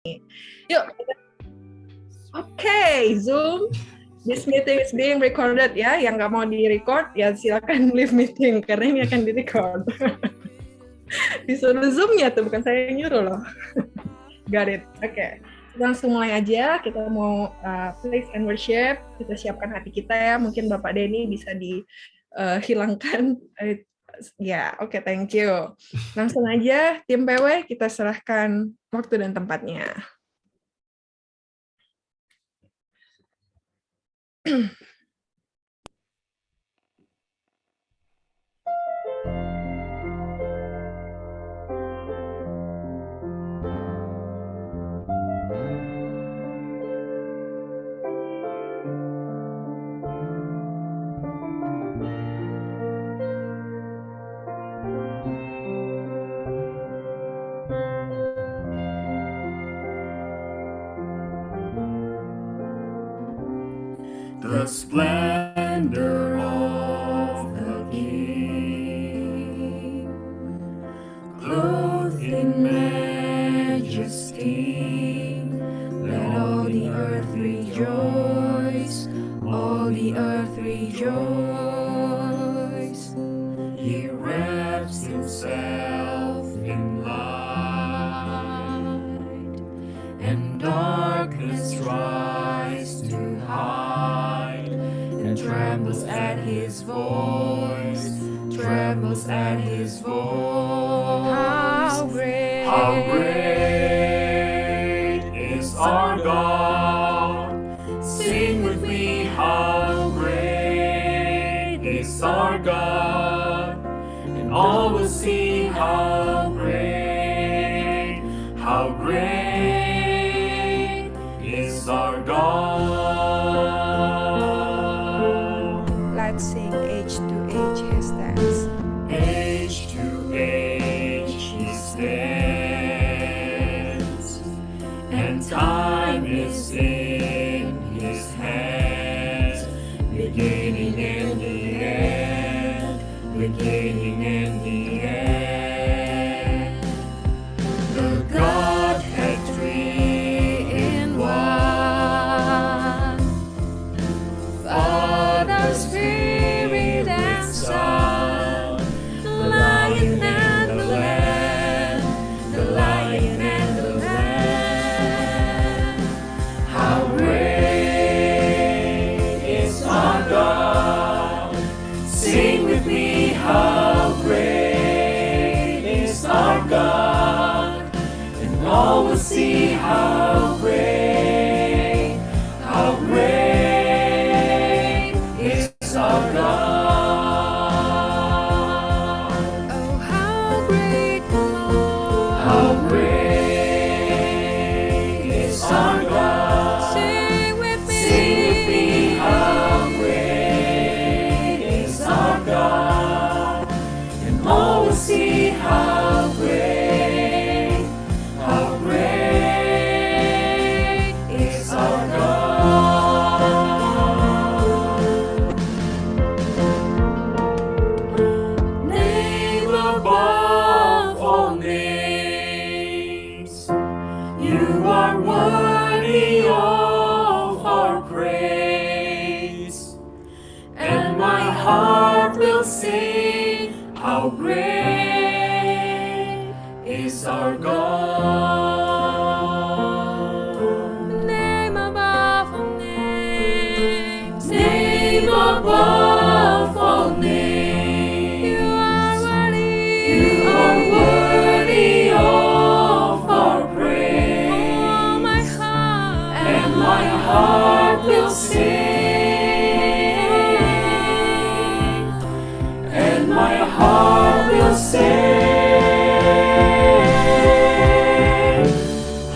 Yuk. Oke, Zoom. This meeting is being recorded ya. Yang nggak mau di-record, ya silakan leave meeting. Karena ini akan di-record. Disuruh Zoom-nya tuh, bukan saya yang nyuruh loh. Got it. Oke. Langsung mulai aja. Kita mau praise and worship. Kita siapkan hati kita ya. Mungkin Bapak Denny bisa dihilangkan. Ya, oke, thank you. Langsung aja, tim PW, kita serahkan waktu dan tempatnya. The splendor of the King, clothed in majesty, let all the earth rejoice, all the earth rejoice. He wraps himself in light, and darkness tries to hide, and trembles at his voice, trembles at his voice. How great is our God. Sing with me, how great is our God. And all will see how great is our God. Let's sing age to age he stands. Age to age he stands, and time is in his hands, beginning and the end, beginning and the end. The Godhead three in one, Father, Spirit, and Son, the Lion and the Lamb, the Lion and the Lamb. How great is our God. Sing with me, how great is our God. And all will see how great is our God. Oh, how great the Lord. How great is our God. Sing with me. Sing with me, how great is our God. And all will see how great is our God. Name above all names, you are worthy of our praise, and my heart will sing, how great is our God. Name above all names. Name above all names, You are worthy. you are worthy of our praise, Oh, my heart. and my heart will sing, and my heart will sing,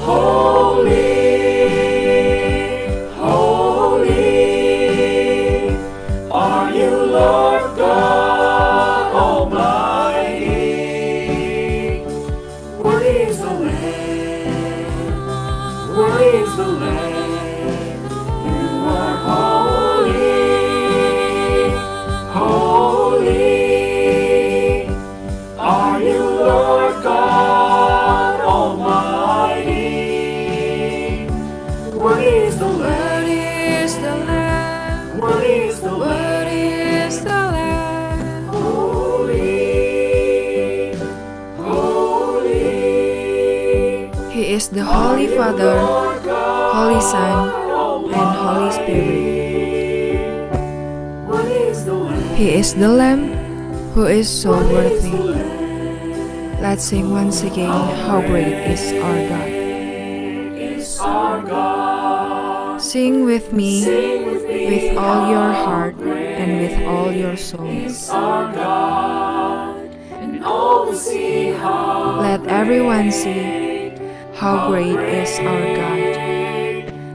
holy, holy, are you Lord God Almighty. Worthy is the Lamb, worthy is the Lamb. You are holy, holy, are you Lord God Almighty. is the Lamb? What is the Lamb? What is the What Lamb? is the Lamb? Holy, holy. He is the Holy Father, Holy Son, and Holy Spirit. What is the Lamb? He is the Lamb who is so worthy. Let's sing once again, how great is our God. Is our God. Sing with me, Sing with me, with all your heart and with all your soul. is our God, and all will see how Let everyone see how great is our God.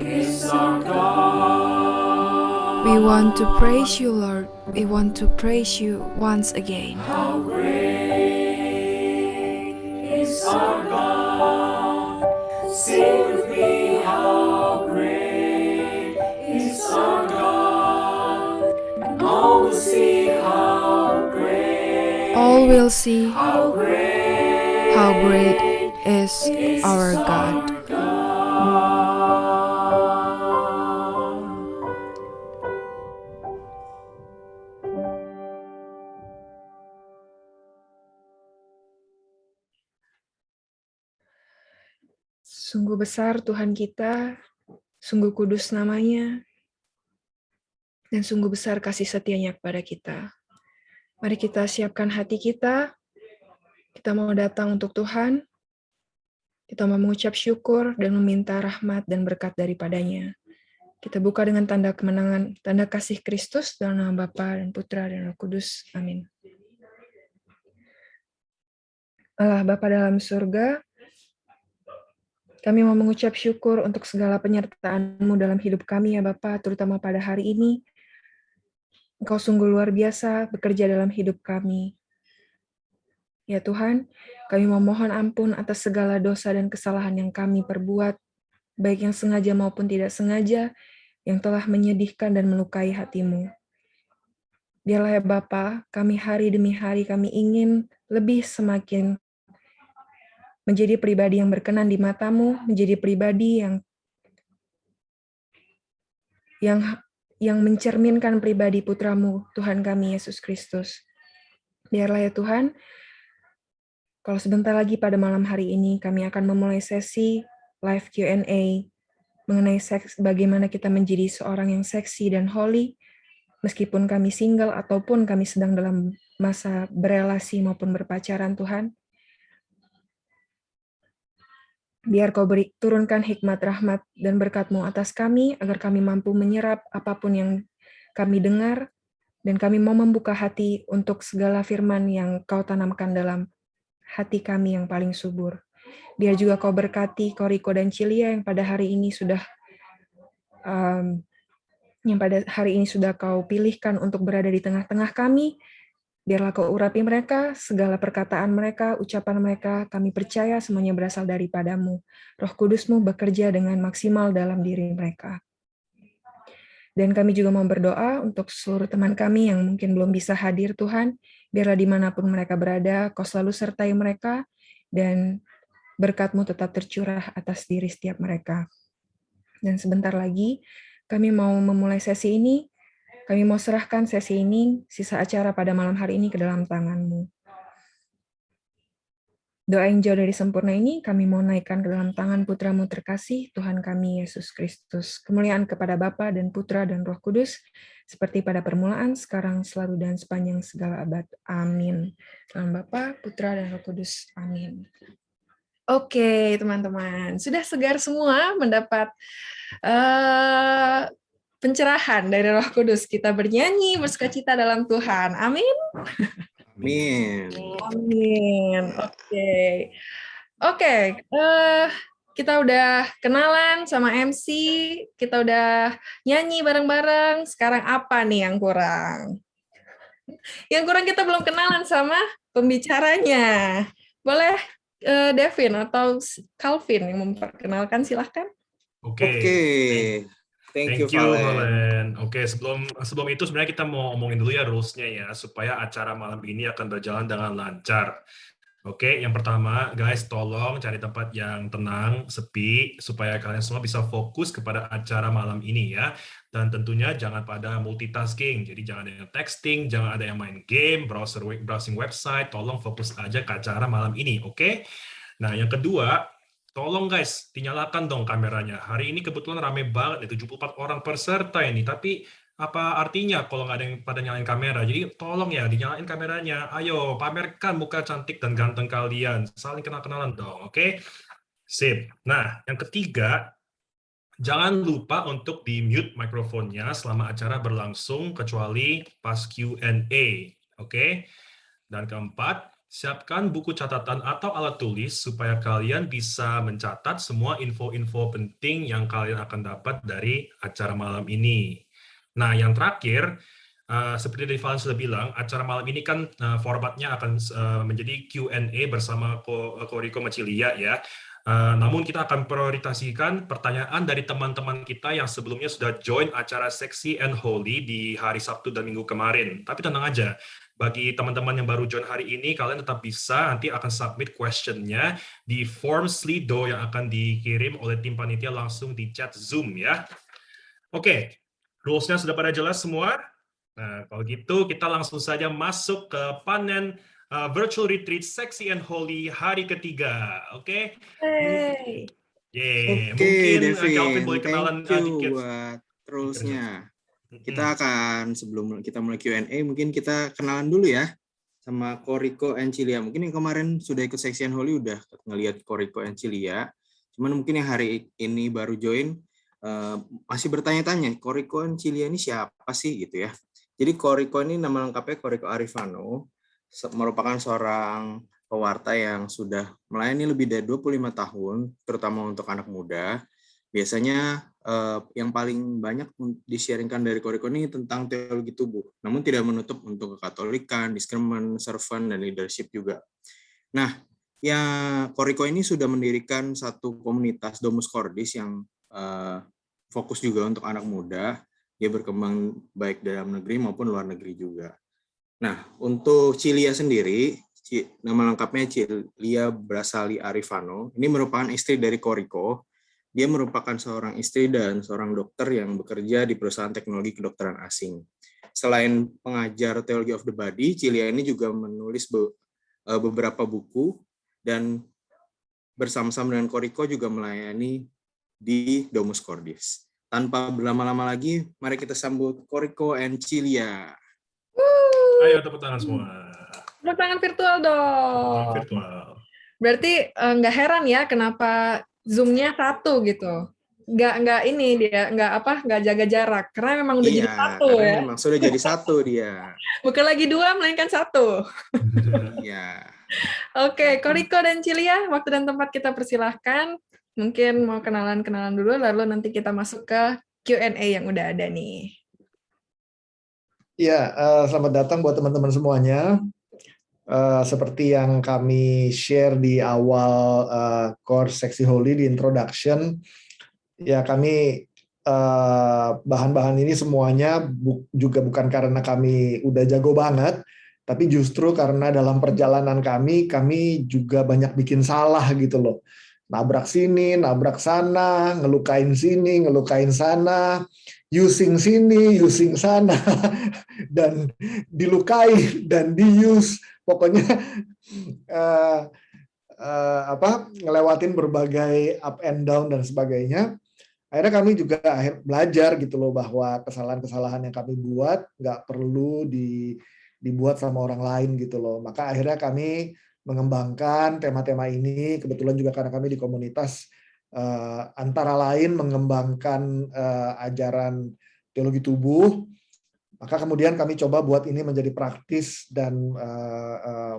is our God. We want to praise you, Lord. We want to praise you once again. How great is our God. Sing with me, how great is our God, and all will see how great, All will see how great, how great is our God. Sungguh besar Tuhan kita, sungguh kudus namanya, dan sungguh besar kasih setianya kepada kita. Mari kita siapkan hati kita mau datang untuk Tuhan, kita mau mengucap syukur dan meminta rahmat dan berkat daripadanya. Kita buka dengan tanda kemenangan, tanda kasih Kristus dalam nama Bapa dan Putra dan Roh Kudus. Amin. Allah Bapa dalam surga, kami mau mengucap syukur untuk segala penyertaan-Mu dalam hidup kami ya Bapa, terutama pada hari ini. Engkau sungguh luar biasa bekerja dalam hidup kami. Ya Tuhan, kami memohon ampun atas segala dosa dan kesalahan yang kami perbuat, baik yang sengaja maupun tidak sengaja, yang telah menyedihkan dan melukai hati-Mu. Biarlah ya Bapa, kami hari demi hari kami ingin lebih semakin menjadi pribadi yang berkenan di mata-Mu, menjadi pribadi yang mencerminkan pribadi Putra-Mu, Tuhan kami Yesus Kristus. Biarlah ya Tuhan, kalau sebentar lagi pada malam hari ini kami akan memulai sesi live Q&A mengenai bagaimana kita menjadi seorang yang seksi dan holy, meskipun kami single ataupun kami sedang dalam masa berelasi maupun berpacaran Tuhan. Biar Kau turunkan hikmat, rahmat, dan berkat-Mu atas kami, agar kami mampu menyerap apapun yang kami dengar, dan kami mau membuka hati untuk segala firman yang Kau tanamkan dalam hati kami yang paling subur. Biar juga Kau berkati Koriko dan Cilia yang pada hari ini sudah Kau pilihkan untuk berada di tengah-tengah kami. Biarlah Kau urapi mereka, segala perkataan mereka, ucapan mereka, kami percaya semuanya berasal daripada-Mu. Roh Kudus-Mu bekerja dengan maksimal dalam diri mereka. Dan kami juga mau berdoa untuk seluruh teman kami yang mungkin belum bisa hadir Tuhan. Biarlah dimanapun mereka berada, Kau selalu sertai mereka, dan berkat-Mu tetap tercurah atas diri setiap mereka. Dan sebentar lagi, kami mau memulai sesi ini. Kami mau serahkan sesi ini, sisa acara pada malam hari ini ke dalam tangan-Mu. Doa yang jauh dari sempurna ini kami mau naikkan ke dalam tangan Putra-Mu terkasih, Tuhan kami Yesus Kristus. Kemuliaan kepada Bapa dan Putra dan Roh Kudus, seperti pada permulaan, sekarang, selalu, dan sepanjang segala abad. Amin. Dalam Bapa, Putra, dan Roh Kudus. Amin. Oke, teman-teman. Sudah segar semua mendapat pencerahan dari Roh Kudus. Kita bernyanyi bersukacita dalam Tuhan. Amin. Amin. Amin. Oke. Kita udah kenalan sama MC, kita udah nyanyi bareng-bareng. Sekarang apa nih yang kurang? Yang kurang kita belum kenalan sama pembicaranya. Boleh Devin atau Calvin yang memperkenalkan, silahkan. Oke. Thank you, Valen. Oke, sebelum itu sebenarnya kita mau ngomongin dulu ya rules-nya ya, supaya acara malam ini akan berjalan dengan lancar. Oke, yang pertama, guys, tolong cari tempat yang tenang, sepi, supaya kalian semua bisa fokus kepada acara malam ini ya. Dan tentunya jangan pada multitasking, jadi jangan ada yang texting, jangan ada yang main game, browsing website, tolong fokus aja ke acara malam ini, oke? Nah, yang kedua, tolong guys, dinyalakan dong kameranya. Hari ini kebetulan rame banget, 74 orang peserta ini, tapi apa artinya kalau nggak ada yang pada nyalain kamera? Jadi tolong ya dinyalain kameranya. Ayo pamerkan muka cantik dan ganteng kalian. Saling kenal-kenalan dong, oke? Sip. Nah, yang ketiga, jangan lupa untuk di-mute mikrofonnya selama acara berlangsung kecuali pas Q&A, oke? Dan keempat, siapkan buku catatan atau alat tulis supaya kalian bisa mencatat semua info-info penting yang kalian akan dapat dari acara malam ini. Nah, yang terakhir, seperti dari Valen sudah bilang, acara malam ini kan formatnya akan menjadi Q&A bersama Koriko Macilia ya. Namun kita akan prioritaskan pertanyaan dari teman-teman kita yang sebelumnya sudah join acara Sexy and Holy di hari Sabtu dan Minggu kemarin. Tapi tenang aja, bagi teman-teman yang baru join hari ini, kalian tetap bisa nanti akan submit question-nya di form Slido yang akan dikirim oleh tim panitia langsung di chat Zoom ya. Oke, rules-nya sudah pada jelas semua? Nah, kalau gitu kita langsung saja masuk ke panen Virtual Retreat Sexy and Holy hari ketiga, oke? Hey. Yeah. Oke, Mungkin Devin, Calvin boleh kenalan thank you dikit. buat rules-nya. Kita akan, sebelum kita mulai Q&A, mungkin kita kenalan dulu ya sama Koriko and Cilia. Mungkin yang kemarin sudah ikut Sexy and Holy udah ngelihat Koriko and Cilia. Cuman mungkin yang hari ini baru join masih bertanya-tanya, Koriko and Cilia ini siapa sih gitu ya. Jadi Koriko ini nama lengkapnya Koriko Arifano, merupakan seorang pewarta yang sudah melayani lebih dari 25 tahun, terutama untuk anak muda. Biasanya yang paling banyak di-sharingkan dari Koriko ini tentang teologi tubuh, namun tidak menutup untuk kekatolikan, discernment, servant, dan leadership juga. Nah, ya Koriko ini sudah mendirikan satu komunitas Domus Cordis yang fokus juga untuk anak muda. Dia berkembang baik dalam negeri maupun luar negeri juga. Nah, untuk Cilia sendiri, nama lengkapnya Cilia Brasali Arifano, ini merupakan istri dari Koriko. Dia merupakan seorang istri dan seorang dokter yang bekerja di perusahaan teknologi kedokteran asing. Selain pengajar Theology of the Body, Cilia ini juga menulis beberapa buku dan bersama-sama dengan Koriko juga melayani di Domus Cordis. Tanpa berlama-lama lagi, mari kita sambut Koriko and Cilia. Ayo tepuk tangan semua. Tepuk tangan virtual dong. Virtual. Berarti nggak heran ya kenapa Zoom-nya satu gitu. Nggak ini dia, nggak jaga jarak. Karena memang udah jadi satu ya. Memang sudah jadi satu dia. Bukan lagi dua, melainkan satu. Iya. Oke, Koriko dan Cilia, waktu dan tempat kita persilahkan. Mungkin mau kenalan-kenalan dulu, lalu nanti kita masuk ke Q&A yang udah ada nih. Ya, selamat datang buat teman-teman semuanya. Seperti yang kami share di awal course Sexy Holy di introduction, ya kami bahan-bahan ini semuanya juga bukan karena kami udah jago banget, tapi justru karena dalam perjalanan kami juga banyak bikin salah gitu loh. Nabrak sini, nabrak sana, ngelukain sini, ngelukain sana, using sini, using sana, dan dilukai dan diuse. Pokoknya ngelewatin berbagai up and down dan sebagainya. Akhirnya kami juga belajar gitu loh bahwa kesalahan-kesalahan yang kami buat nggak perlu dibuat sama orang lain gitu loh. Maka akhirnya kami mengembangkan tema-tema ini, kebetulan juga karena kami di komunitas antara lain mengembangkan ajaran teologi tubuh, maka kemudian kami coba buat ini menjadi praktis dan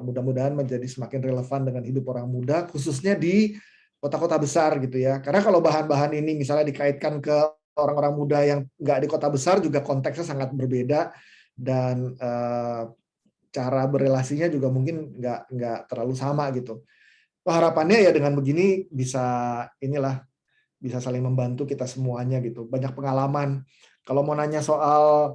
mudah-mudahan menjadi semakin relevan dengan hidup orang muda, khususnya di kota-kota besar gitu ya. Karena kalau bahan-bahan ini misalnya dikaitkan ke orang-orang muda yang nggak di kota besar juga konteksnya sangat berbeda dan cara berelasinya juga mungkin nggak terlalu sama gitu. Harapannya ya dengan begini bisa saling membantu kita semuanya gitu. Banyak pengalaman. Kalau mau nanya soal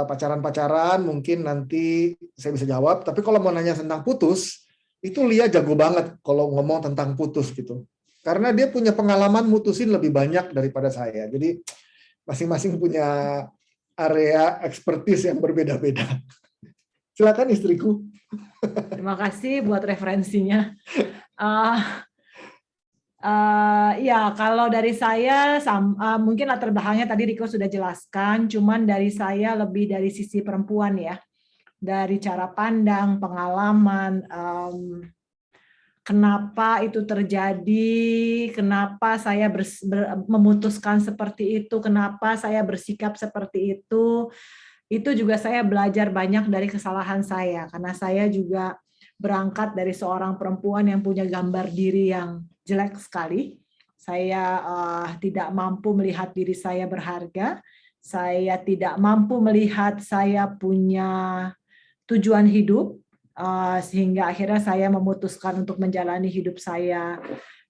pacaran-pacaran mungkin nanti saya bisa jawab. Tapi kalau mau nanya tentang putus, itu Lia jago banget kalau ngomong tentang putus gitu. Karena dia punya pengalaman mutusin lebih banyak daripada saya. Jadi masing-masing punya area expertise yang berbeda-beda. Silakan istriku. Terima kasih buat referensinya. Ya, kalau dari saya mungkin latar belakangnya tadi Riko sudah jelaskan, cuman dari saya lebih dari sisi perempuan ya, dari cara pandang, pengalaman, kenapa itu terjadi, kenapa saya memutuskan seperti itu, kenapa saya bersikap seperti itu juga saya belajar banyak dari kesalahan saya, karena saya juga berangkat dari seorang perempuan yang punya gambar diri yang jelek sekali. Saya tidak mampu melihat diri saya berharga, saya tidak mampu melihat saya punya tujuan hidup, sehingga akhirnya saya memutuskan untuk menjalani hidup saya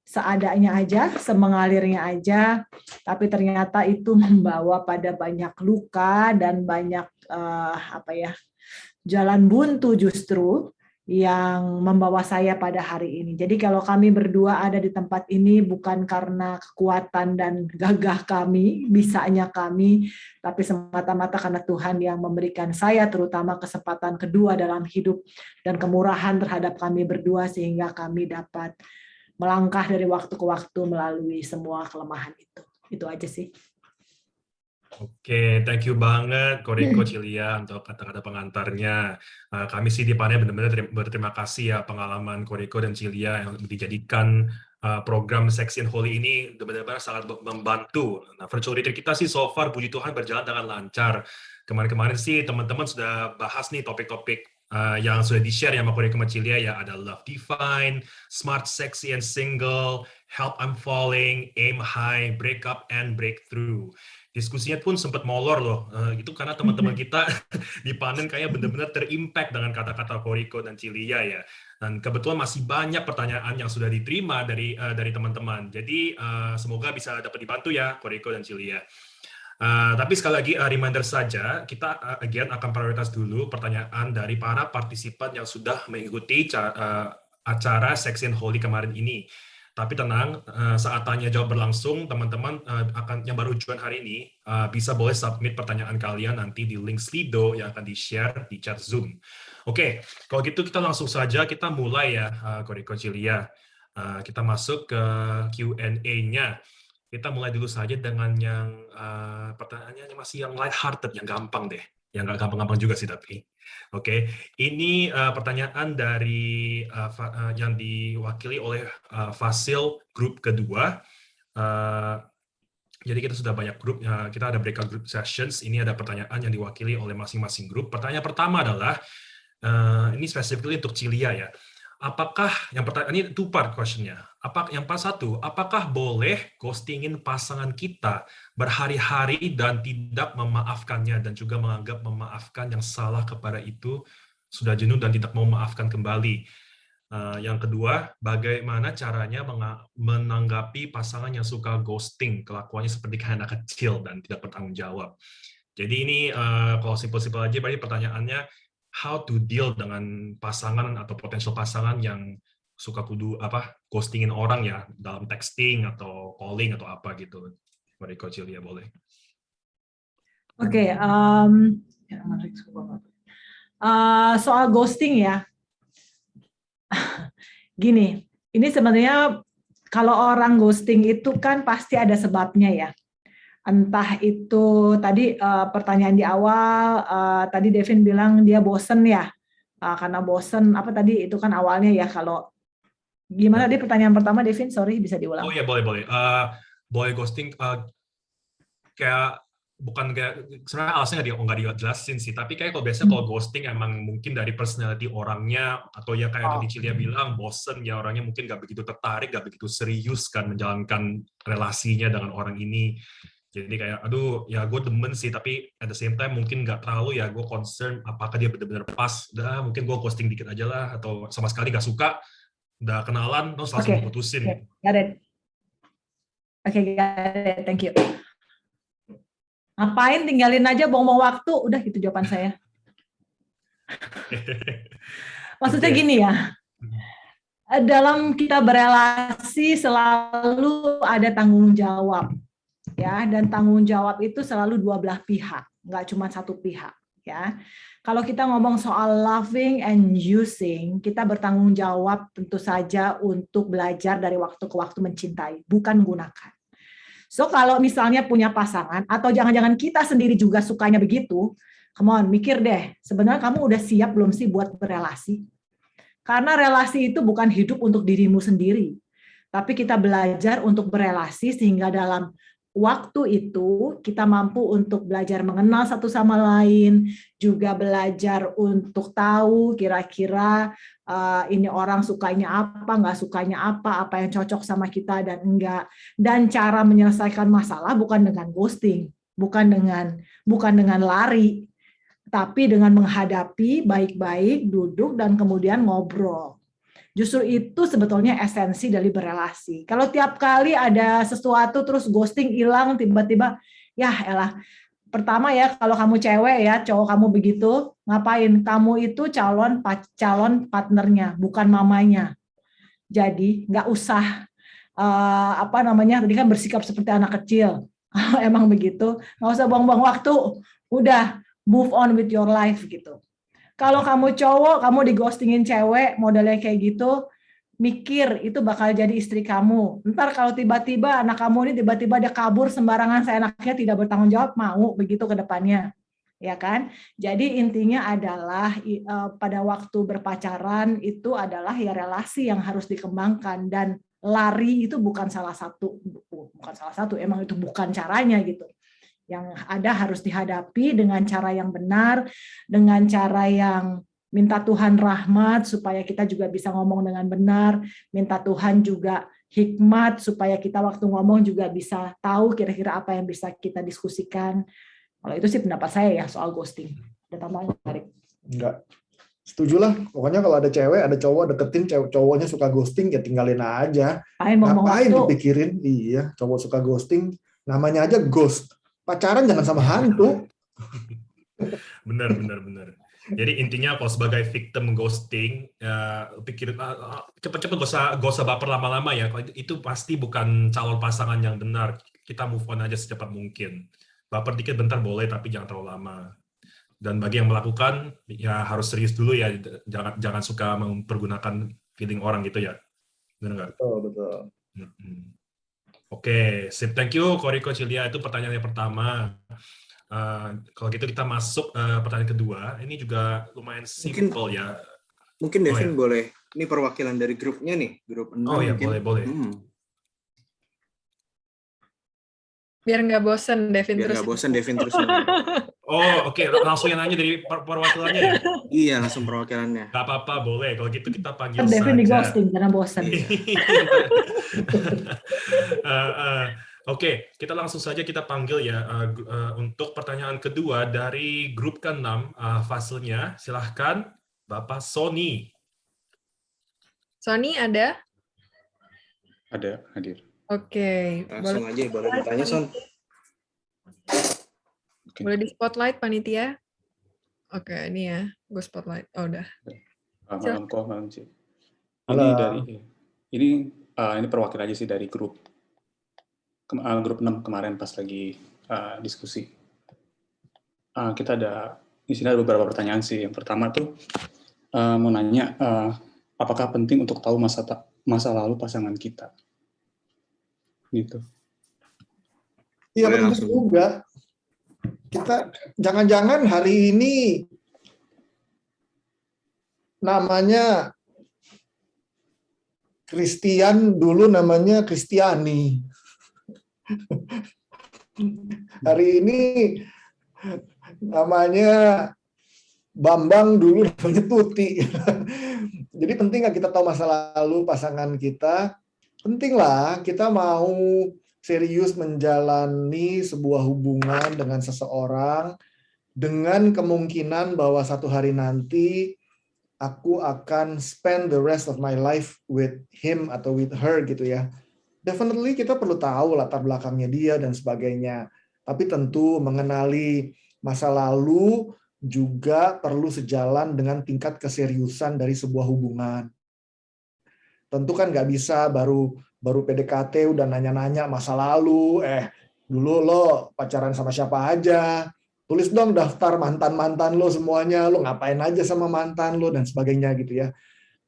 seadanya aja, semengalirnya aja, tapi ternyata itu membawa pada banyak luka dan banyak jalan buntu justru yang membawa saya pada hari ini. Jadi kalau kami berdua ada di tempat ini bukan karena kekuatan dan gagah kami, bisanya kami, tapi semata-mata karena Tuhan yang memberikan saya terutama kesempatan kedua dalam hidup dan kemurahan terhadap kami berdua sehingga kami dapat melangkah dari waktu ke waktu melalui semua kelemahan itu. Itu aja sih. Oke, thank you banget Koriko Cilia untuk kata-kata pengantarnya. Kami sih di Panai benar-benar berterima kasih ya pengalaman Koriko dan Cilia yang dijadikan program Section Holy ini benar-benar sangat membantu. Nah, virtual retreat kita sih so far puji Tuhan berjalan dengan lancar. Kemarin-kemarin sih teman-teman sudah bahas nih topik-topik yang sudah di-share ya sama Koriko sama Cilia ya, ada Love Divine, Smart, Sexy and Single, Help I'm Falling, Aim High, Break Up and Breakthrough. Diskusinya pun sempat molor loh, itu karena teman-teman kita di Panen kayak benar-benar terimpact dengan kata-kata Koriko dan Cilia ya. Dan kebetulan masih banyak pertanyaan yang sudah diterima dari teman-teman. Jadi semoga bisa dapat dibantu ya Koriko dan Cilia. Tapi sekali lagi reminder saja, kita again akan prioritas dulu pertanyaan dari para partisipan yang sudah mengikuti acara Section Holy kemarin ini. Tapi tenang, saat tanya jawab berlangsung, teman-teman yang baru join hari ini bisa boleh submit pertanyaan kalian nanti di link Slido yang akan di-share di chat Zoom. Oke, kalau gitu kita langsung saja kita mulai ya, Koriko Cilia. Kita masuk ke Q&A-nya. Kita mulai dulu saja dengan yang pertanyaannya masih yang light-hearted, yang gampang deh. Yang nggak gampang-gampang juga sih tapi. Oke, ini pertanyaan dari yang diwakili oleh Fasil grup kedua. Jadi kita sudah banyak grup, kita ada breakout group sessions. Ini ada pertanyaan yang diwakili oleh masing-masing grup. Pertanyaan pertama adalah ini specifically untuk Cilia ya. Apakah yang pertanyaan ini two part questionnya? Yang pas satu, apakah boleh ghostingin pasangan kita berhari-hari dan tidak memaafkannya dan juga menganggap memaafkan yang salah kepada itu sudah jenuh dan tidak mau memaafkan kembali? Yang kedua, bagaimana caranya menanggapi pasangan yang suka ghosting, kelakuannya seperti kayak anak kecil dan tidak bertanggung jawab? Jadi ini kalau simpel-simpel aja, berarti pertanyaannya how to deal dengan pasangan atau potensial pasangan yang suka ghostingin orang ya dalam texting atau calling atau apa gitu. Koriko Cilia boleh. Oke, soal ghosting ya. Gini, ini sebenarnya kalau orang ghosting itu kan pasti ada sebabnya ya. Entah itu tadi pertanyaan di awal, tadi Devin bilang dia bosen ya, karena bosen apa tadi itu kan awalnya ya. Kalau gimana dia pertanyaan pertama Devin, sorry bisa diulang. Oh iya boleh. Boleh ghosting kayak bukan kayak sebenarnya alasannya nggak dijelasin sih, tapi kayak kalau biasanya kalau ghosting emang mungkin dari personality orangnya atau ya kayak tadi Cilia bilang bosen ya orangnya mungkin nggak begitu tertarik, nggak begitu serius kan menjalankan relasinya dengan orang ini. Jadi kayak, aduh, ya gue demen sih, tapi at the same time mungkin nggak terlalu ya, gue concern apakah dia benar-benar pas, mungkin gue ghosting dikit aja lah, atau sama sekali nggak suka, udah kenalan, terus langsung putusin. Got it. Oke, got it, thank you. Ngapain tinggalin aja, buang-buang waktu, udah gitu jawaban saya. Maksudnya gini ya, dalam kita berelasi selalu ada tanggung jawab, ya, dan tanggung jawab itu selalu dua belah pihak, nggak cuma satu pihak, ya. Kalau kita ngomong soal loving and using, kita bertanggung jawab tentu saja untuk belajar dari waktu ke waktu mencintai, bukan menggunakan. So kalau misalnya punya pasangan, atau jangan-jangan kita sendiri juga sukanya begitu, come on, mikir deh, sebenarnya kamu udah siap belum sih buat berelasi? Karena relasi itu bukan hidup untuk dirimu sendiri, tapi kita belajar untuk berelasi sehingga dalam waktu itu kita mampu untuk belajar mengenal satu sama lain, juga belajar untuk tahu kira-kira ini orang sukanya apa, nggak sukanya apa yang cocok sama kita dan enggak. Dan cara menyelesaikan masalah bukan dengan ghosting, bukan dengan lari, tapi dengan menghadapi baik-baik, duduk, dan kemudian ngobrol. Justru itu sebetulnya esensi dari berelasi. Kalau tiap kali ada sesuatu terus ghosting, hilang, tiba-tiba, ya elah. Pertama ya, kalau kamu cewek ya, cowok kamu begitu, ngapain? Kamu itu calon partnernya, bukan mamanya. Jadi nggak usah, tadi kan bersikap seperti anak kecil. Emang begitu, nggak usah buang-buang waktu. Udah, move on with your life gitu. Kalau kamu cowok, kamu di-ghostingin cewek, modelnya kayak gitu, mikir itu bakal jadi istri kamu. Ntar kalau tiba-tiba anak kamu ini tiba-tiba dia kabur sembarangan seenaknya, tidak bertanggung jawab, mau begitu ke depannya. Ya kan? Jadi intinya adalah pada waktu berpacaran itu adalah ya relasi yang harus dikembangkan, dan lari itu bukan salah satu, emang itu bukan caranya gitu. Yang ada harus dihadapi dengan cara yang benar, dengan cara yang minta Tuhan rahmat supaya kita juga bisa ngomong dengan benar, minta Tuhan juga hikmat supaya kita waktu ngomong juga bisa tahu kira-kira apa yang bisa kita diskusikan. Kalau itu sih pendapat saya ya soal ghosting. Ada tambahan, Tarik? Enggak. Setuju lah. Pokoknya kalau ada cewek, ada cowok deketin, cowoknya suka ghosting, ya tinggalin aja. Ngapain dipikirin? Iya, cowok suka ghosting, namanya aja ghost. Pacaran jangan sama hantu. Benar. Jadi intinya kalau sebagai victim ghosting, pikir cepat-cepat gak usah baper lama-lama ya. Itu pasti bukan calon pasangan yang benar. Kita move on aja secepat mungkin. Baper dikit bentar boleh, tapi jangan terlalu lama. Dan bagi yang melakukan, ya harus serius dulu ya. Jangan suka mempergunakan feeling orang gitu ya. Benar nggak? Betul. Oke, sip. Thank you, Koriko Cilia. Itu pertanyaan yang pertama. Kalau gitu kita masuk pertanyaan kedua. Ini juga lumayan simple ya. Mungkin Devin boleh. Ini perwakilan dari grupnya nih, grup 6. Oh ya, boleh. Biar nggak bosen Devin Biar terus. nggak bosen Devin terus. Oh, oke. Langsung yang nanya dari perwakilannya ya? Iya, langsung perwakilannya. Gak apa-apa, boleh. Kalau gitu kita panggil Devin saja. di ghosting karena bosen. Oke, kita langsung saja kita panggil ya untuk pertanyaan kedua dari grup ke-6 fasilnya. Silahkan Bapak Sony. Sony ada? Ada, hadir. Oke. Langsung aja boleh ditanya, Son. Boleh di spotlight panitia? Oke, ini ya, gue spotlight. Oh, udah. Malam sih. Halo. Ini perwakilan aja sih dari grup 6 kemarin pas lagi diskusi. Kita di sini ada beberapa pertanyaan sih. Yang pertama tuh mau nanya, apakah penting untuk tahu masa lalu pasangan kita? Gitu. Iya, penting juga. Kita jangan-jangan hari ini namanya Christian, dulu namanya Kristiani. Hari ini namanya Bambang, dulu namanya Tuti. Jadi penting nggak kita tahu masa lalu pasangan kita? Penting lah, kita mau serius menjalani sebuah hubungan dengan seseorang dengan kemungkinan bahwa satu hari nanti aku akan spend the rest of my life with him atau with her gitu ya. Definitely kita perlu tahu latar belakangnya dia dan sebagainya. Tapi tentu mengenali masa lalu juga perlu sejalan dengan tingkat keseriusan dari sebuah hubungan. Tentu kan nggak bisa baru PDKT udah nanya-nanya masa lalu, dulu lo pacaran sama siapa aja, tulis dong daftar mantan-mantan lo semuanya, lo ngapain aja sama mantan lo dan sebagainya gitu ya.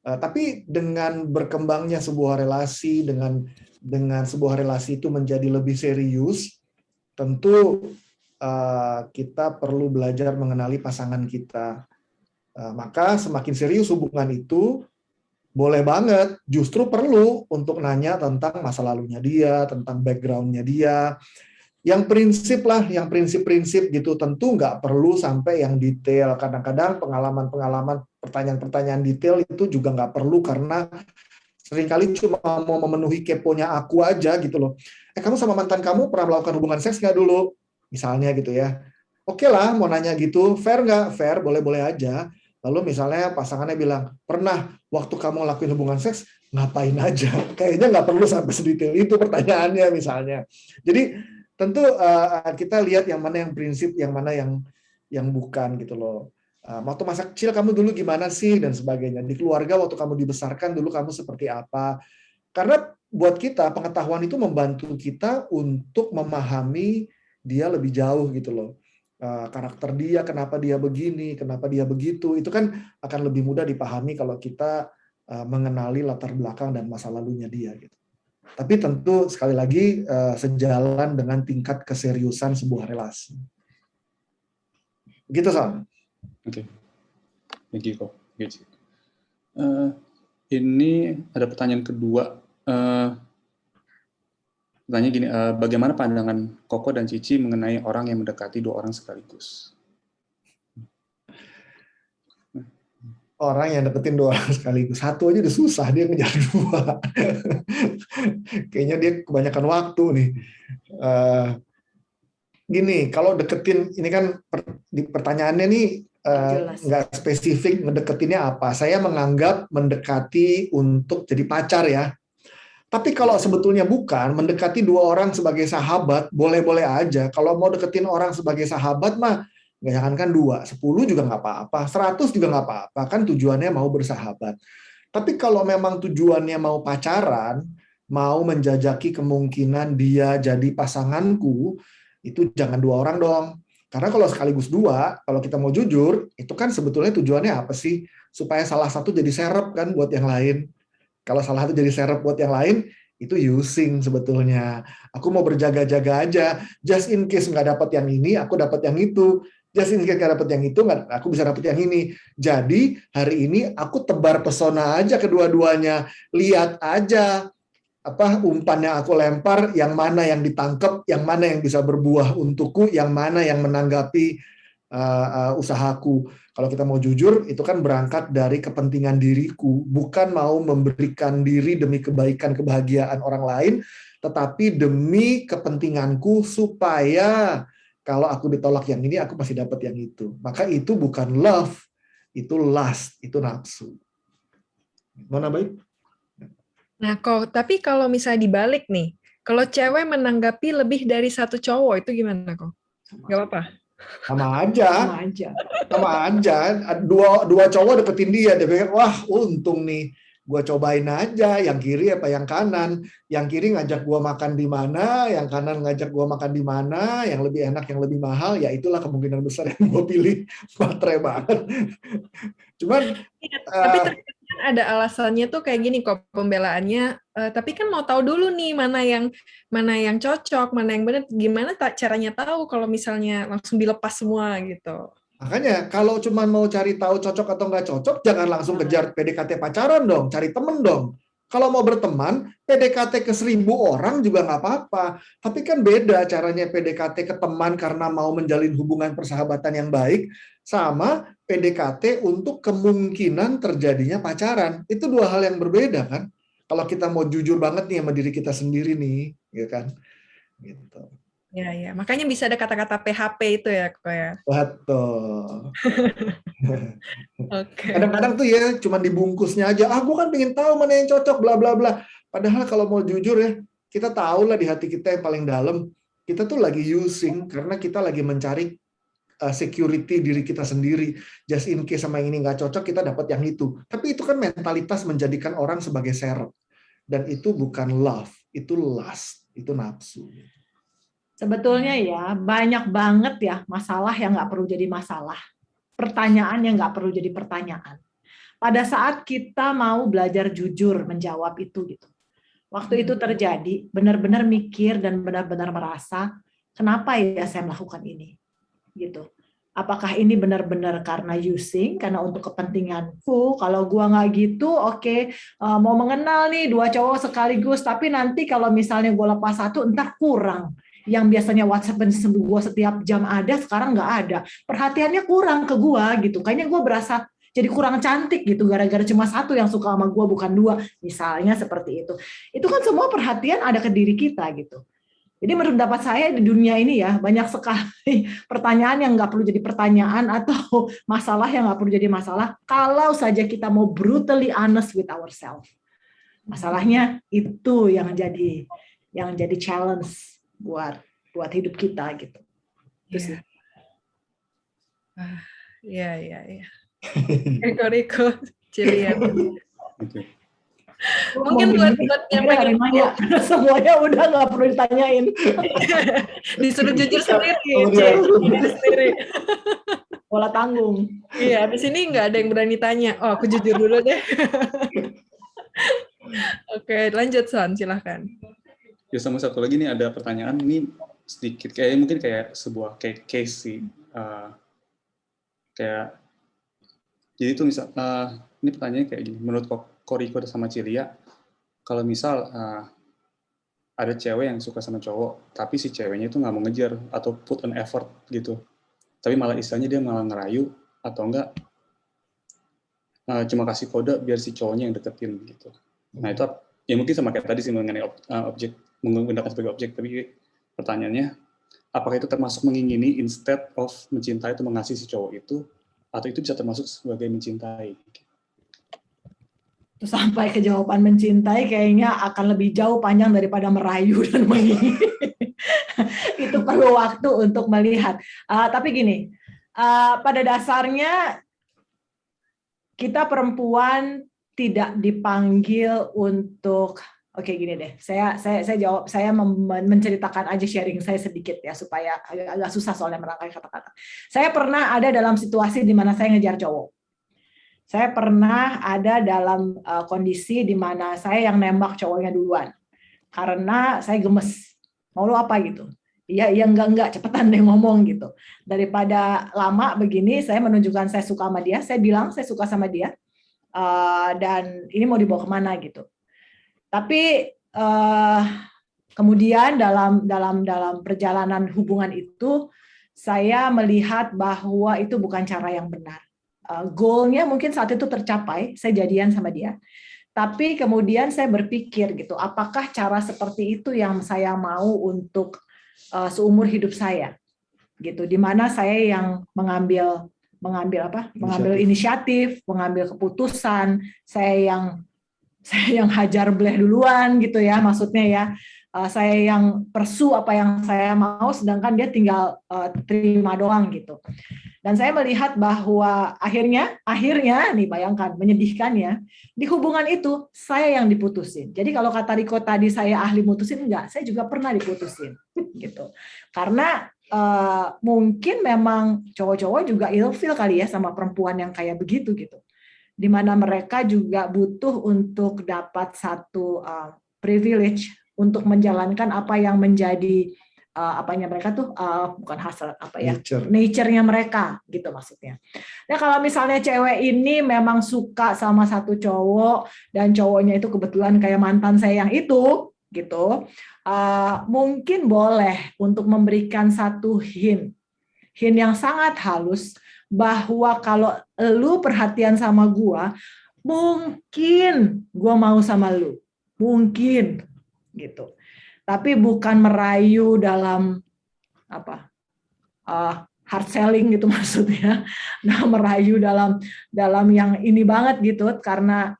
Tapi dengan berkembangnya sebuah relasi, dengan sebuah relasi itu menjadi lebih serius, tentu kita perlu belajar mengenali pasangan kita. Maka semakin serius hubungan itu, boleh banget, justru perlu untuk nanya tentang masa lalunya dia, tentang background-nya dia. Yang prinsip-prinsip gitu, tentu nggak perlu sampai yang detail. Kadang-kadang pengalaman-pengalaman, pertanyaan-pertanyaan detail itu juga nggak perlu, karena seringkali cuma mau memenuhi keponya aku aja gitu loh. Kamu sama mantan kamu pernah melakukan hubungan seks nggak dulu? Misalnya gitu ya. Oke lah, mau nanya gitu, fair nggak? Fair, boleh-boleh aja. Lalu misalnya pasangannya bilang, pernah waktu kamu lakuin hubungan seks, ngapain aja? Kayaknya nggak perlu sampai sedetail itu pertanyaannya misalnya. Jadi tentu kita lihat yang mana yang prinsip, yang mana yang bukan gitu loh. Waktu masa kecil kamu dulu gimana sih dan sebagainya. Di keluarga waktu kamu dibesarkan dulu kamu seperti apa. Karena buat kita pengetahuan itu membantu kita untuk memahami dia lebih jauh gitu loh. Karakter dia, kenapa dia begini, kenapa dia begitu, itu kan akan lebih mudah dipahami kalau kita mengenali latar belakang dan masa lalunya dia gitu. Tapi tentu sekali lagi sejalan dengan tingkat keseriusan sebuah relasi. Begitu, Son. Oke. Thank you, Ko. Ini ada pertanyaan kedua. Pertanyaan gini, bagaimana pandangan Koko dan Cici mengenai orang yang mendekati dua orang sekaligus? Orang yang deketin dua orang sekaligus, satu aja udah susah, dia ngejar dua. Kayaknya dia kebanyakan waktu nih. Gini, kalau deketin, ini kan pertanyaannya nih nggak spesifik mendeketinnya apa. Saya menganggap mendekati untuk jadi pacar ya. Tapi kalau sebetulnya bukan, mendekati dua orang sebagai sahabat, boleh-boleh aja. Kalau mau deketin orang sebagai sahabat mah, nggak jangankan 2, 10 juga nggak apa-apa, 100 juga nggak apa-apa, kan tujuannya mau bersahabat. Tapi kalau memang tujuannya mau pacaran, mau menjajaki kemungkinan dia jadi pasanganku, itu jangan 2 orang dong. Karena kalau sekaligus 2, kalau kita mau jujur, itu kan sebetulnya tujuannya apa sih? Supaya salah satu jadi serep kan buat yang lain. Kalau salah satu jadi serep buat yang lain, itu using sebetulnya. Aku mau berjaga-jaga aja, just in case nggak dapat yang ini, aku dapat yang itu. Just in case nggak dapat yang itu, aku bisa dapat yang ini. Jadi hari ini aku tebar pesona aja kedua-duanya. Lihat aja umpan yang aku lempar, yang mana yang ditangkap, yang mana yang bisa berbuah untukku, yang mana yang menanggapi usahaku. Kalau kita mau jujur, itu kan berangkat dari kepentingan diriku, bukan mau memberikan diri demi kebaikan kebahagiaan orang lain, tetapi demi kepentinganku supaya kalau aku ditolak yang ini, aku pasti dapat yang itu. Maka itu bukan love, itu lust, itu nafsu. Mana baik? Nah, tapi kalau misalnya dibalik nih, kalau cewek menanggapi lebih dari satu cowok, itu gimana kok? Gak apa-apa? Sama aja. Dua cowok deketin dia pikir, wah untung nih, gue cobain aja yang kiri apa yang kanan. Yang kiri ngajak gue makan di mana, yang kanan ngajak gue makan di mana, yang lebih enak, yang lebih mahal, ya itulah kemungkinan besar yang gue pilih. Matre banget. Cuman tapi terkadang ada alasannya tuh kayak gini kok pembelaannya, tapi kan mau tahu dulu nih mana yang cocok, mana yang benar, gimana caranya tahu kalau misalnya langsung dilepas semua gitu. Makanya kalau cuma mau cari tahu cocok atau nggak cocok, jangan langsung kejar PDKT pacaran dong, cari temen dong. Kalau mau berteman, PDKT ke 1000 orang juga nggak apa-apa. Tapi kan beda caranya PDKT ke teman karena mau menjalin hubungan persahabatan yang baik, sama PDKT untuk kemungkinan terjadinya pacaran. Itu 2 hal yang berbeda kan. Kalau kita mau jujur banget nih sama diri kita sendiri nih, ya kan. Gitu. Ya. Makanya bisa ada kata-kata PHP itu ya, kok ya. Betul. Okay. Kadang-kadang tuh ya cuma dibungkusnya aja. Gue kan pengen tahu mana yang cocok, bla bla bla. Padahal kalau mau jujur ya, kita tahu lah di hati kita yang paling dalam, kita tuh lagi using karena kita lagi mencari security diri kita sendiri. Just in case sama yang ini nggak cocok, kita dapat yang itu. Tapi itu kan mentalitas menjadikan orang sebagai serep. Dan itu bukan love, itu lust, itu nafsu. Sebetulnya ya, banyak banget ya masalah yang nggak perlu jadi masalah. Pertanyaan yang nggak perlu jadi pertanyaan. Pada saat kita mau belajar jujur menjawab itu gitu. Waktu itu terjadi, benar-benar mikir dan benar-benar merasa, kenapa ya saya melakukan ini? Gitu. Apakah ini benar-benar karena using, karena untuk kepentinganku? Kalau gua nggak gitu, oke, mau mengenal nih 2 cowok sekaligus, tapi nanti kalau misalnya gua lepas 1, entar kurang. Yang biasanya WhatsApp gue setiap jam ada, sekarang nggak ada. Perhatiannya kurang ke gue gitu. Kayaknya gue berasa jadi kurang cantik gitu, gara-gara cuma 1 yang suka sama gue, bukan 2. Misalnya seperti itu. Itu kan semua perhatian ada ke diri kita gitu. Jadi menurut pendapat saya di dunia ini ya, banyak sekali pertanyaan yang nggak perlu jadi pertanyaan atau masalah yang nggak perlu jadi masalah, kalau saja kita mau brutally honest with ourselves. Masalahnya itu yang jadi challenge buat hidup kita gitu. Terus Iya. Riko Cilia. Mungkin buat yang pengen nanya, semuanya udah nggak perlu ditanyain. Disuruh jujur sendiri. Bola tanggung. Iya, di sini nggak ada yang berani tanya. Oh, aku jujur dulu deh. Oke, lanjut Son, silahkan. Ya, sama satu lagi nih ada pertanyaan ini sedikit mungkin kayak sebuah case sih. Kayak jadi itu misal ini pertanyaannya kayak gini, menurut Koriko sama Cilia, kalau misal ada cewek yang suka sama cowok, tapi si ceweknya itu nggak mau ngejar atau put an effort gitu, tapi malah istilahnya dia malah ngerayu atau enggak cuma kasih kode biar si cowoknya yang deketin gitu. Nah itu ya mungkin sama kayak tadi sih mengenai objek, menggunakan sebagai objek, tapi pertanyaannya, apakah itu termasuk mengingini instead of mencintai itu mengasihi si cowok itu, atau itu bisa termasuk sebagai mencintai? Sampai ke jawaban mencintai kayaknya akan lebih jauh panjang daripada merayu dan mengingini. Itu perlu waktu untuk melihat. Tapi gini, pada dasarnya kita perempuan tidak dipanggil untuk, oke gini deh, saya jawab, saya menceritakan aja sharing saya sedikit ya supaya agak susah soalnya merangkai kata-kata. Saya pernah ada dalam situasi di mana saya ngejar cowok. Saya pernah ada dalam kondisi di mana saya yang nembak cowoknya duluan karena saya gemes. Mau lu apa gitu? Iya enggak cepetan deh ngomong gitu. Daripada lama begini, saya menunjukkan saya suka sama dia, saya bilang saya suka sama dia. Dan ini mau dibawa kemana gitu. Tapi kemudian dalam perjalanan hubungan itu saya melihat bahwa itu bukan cara yang benar. Goalnya mungkin saat itu tercapai, saya jadian sama dia. Tapi kemudian saya berpikir gitu, apakah cara seperti itu yang saya mau untuk seumur hidup saya, gitu. Di mana saya yang mengambil inisiatif, mengambil keputusan, saya yang hajar bleh duluan gitu ya, maksudnya ya, saya yang pursue apa yang saya mau, sedangkan dia tinggal terima doang gitu. Dan saya melihat bahwa akhirnya nih bayangkan, menyedihkannya, di hubungan itu saya yang diputusin. Jadi kalau kata Riko tadi saya ahli mutusin, enggak, saya juga pernah diputusin gitu. Karena mungkin memang cowok-cowok juga ilfeel kali ya sama perempuan yang kayak begitu gitu, di mana mereka juga butuh untuk dapat satu privilege untuk menjalankan apa yang menjadi apanya mereka tuh bukan hasrat apa ya, nature-nya mereka gitu maksudnya. Nah kalau misalnya cewek ini memang suka sama satu cowok dan cowoknya itu kebetulan kayak mantan saya yang itu gitu, mungkin boleh untuk memberikan satu hint yang sangat halus bahwa kalau lu perhatian sama gua, mungkin gua mau sama lu, mungkin gitu. Tapi bukan merayu dalam hard selling gitu maksudnya, nah merayu dalam yang ini banget gitu, karena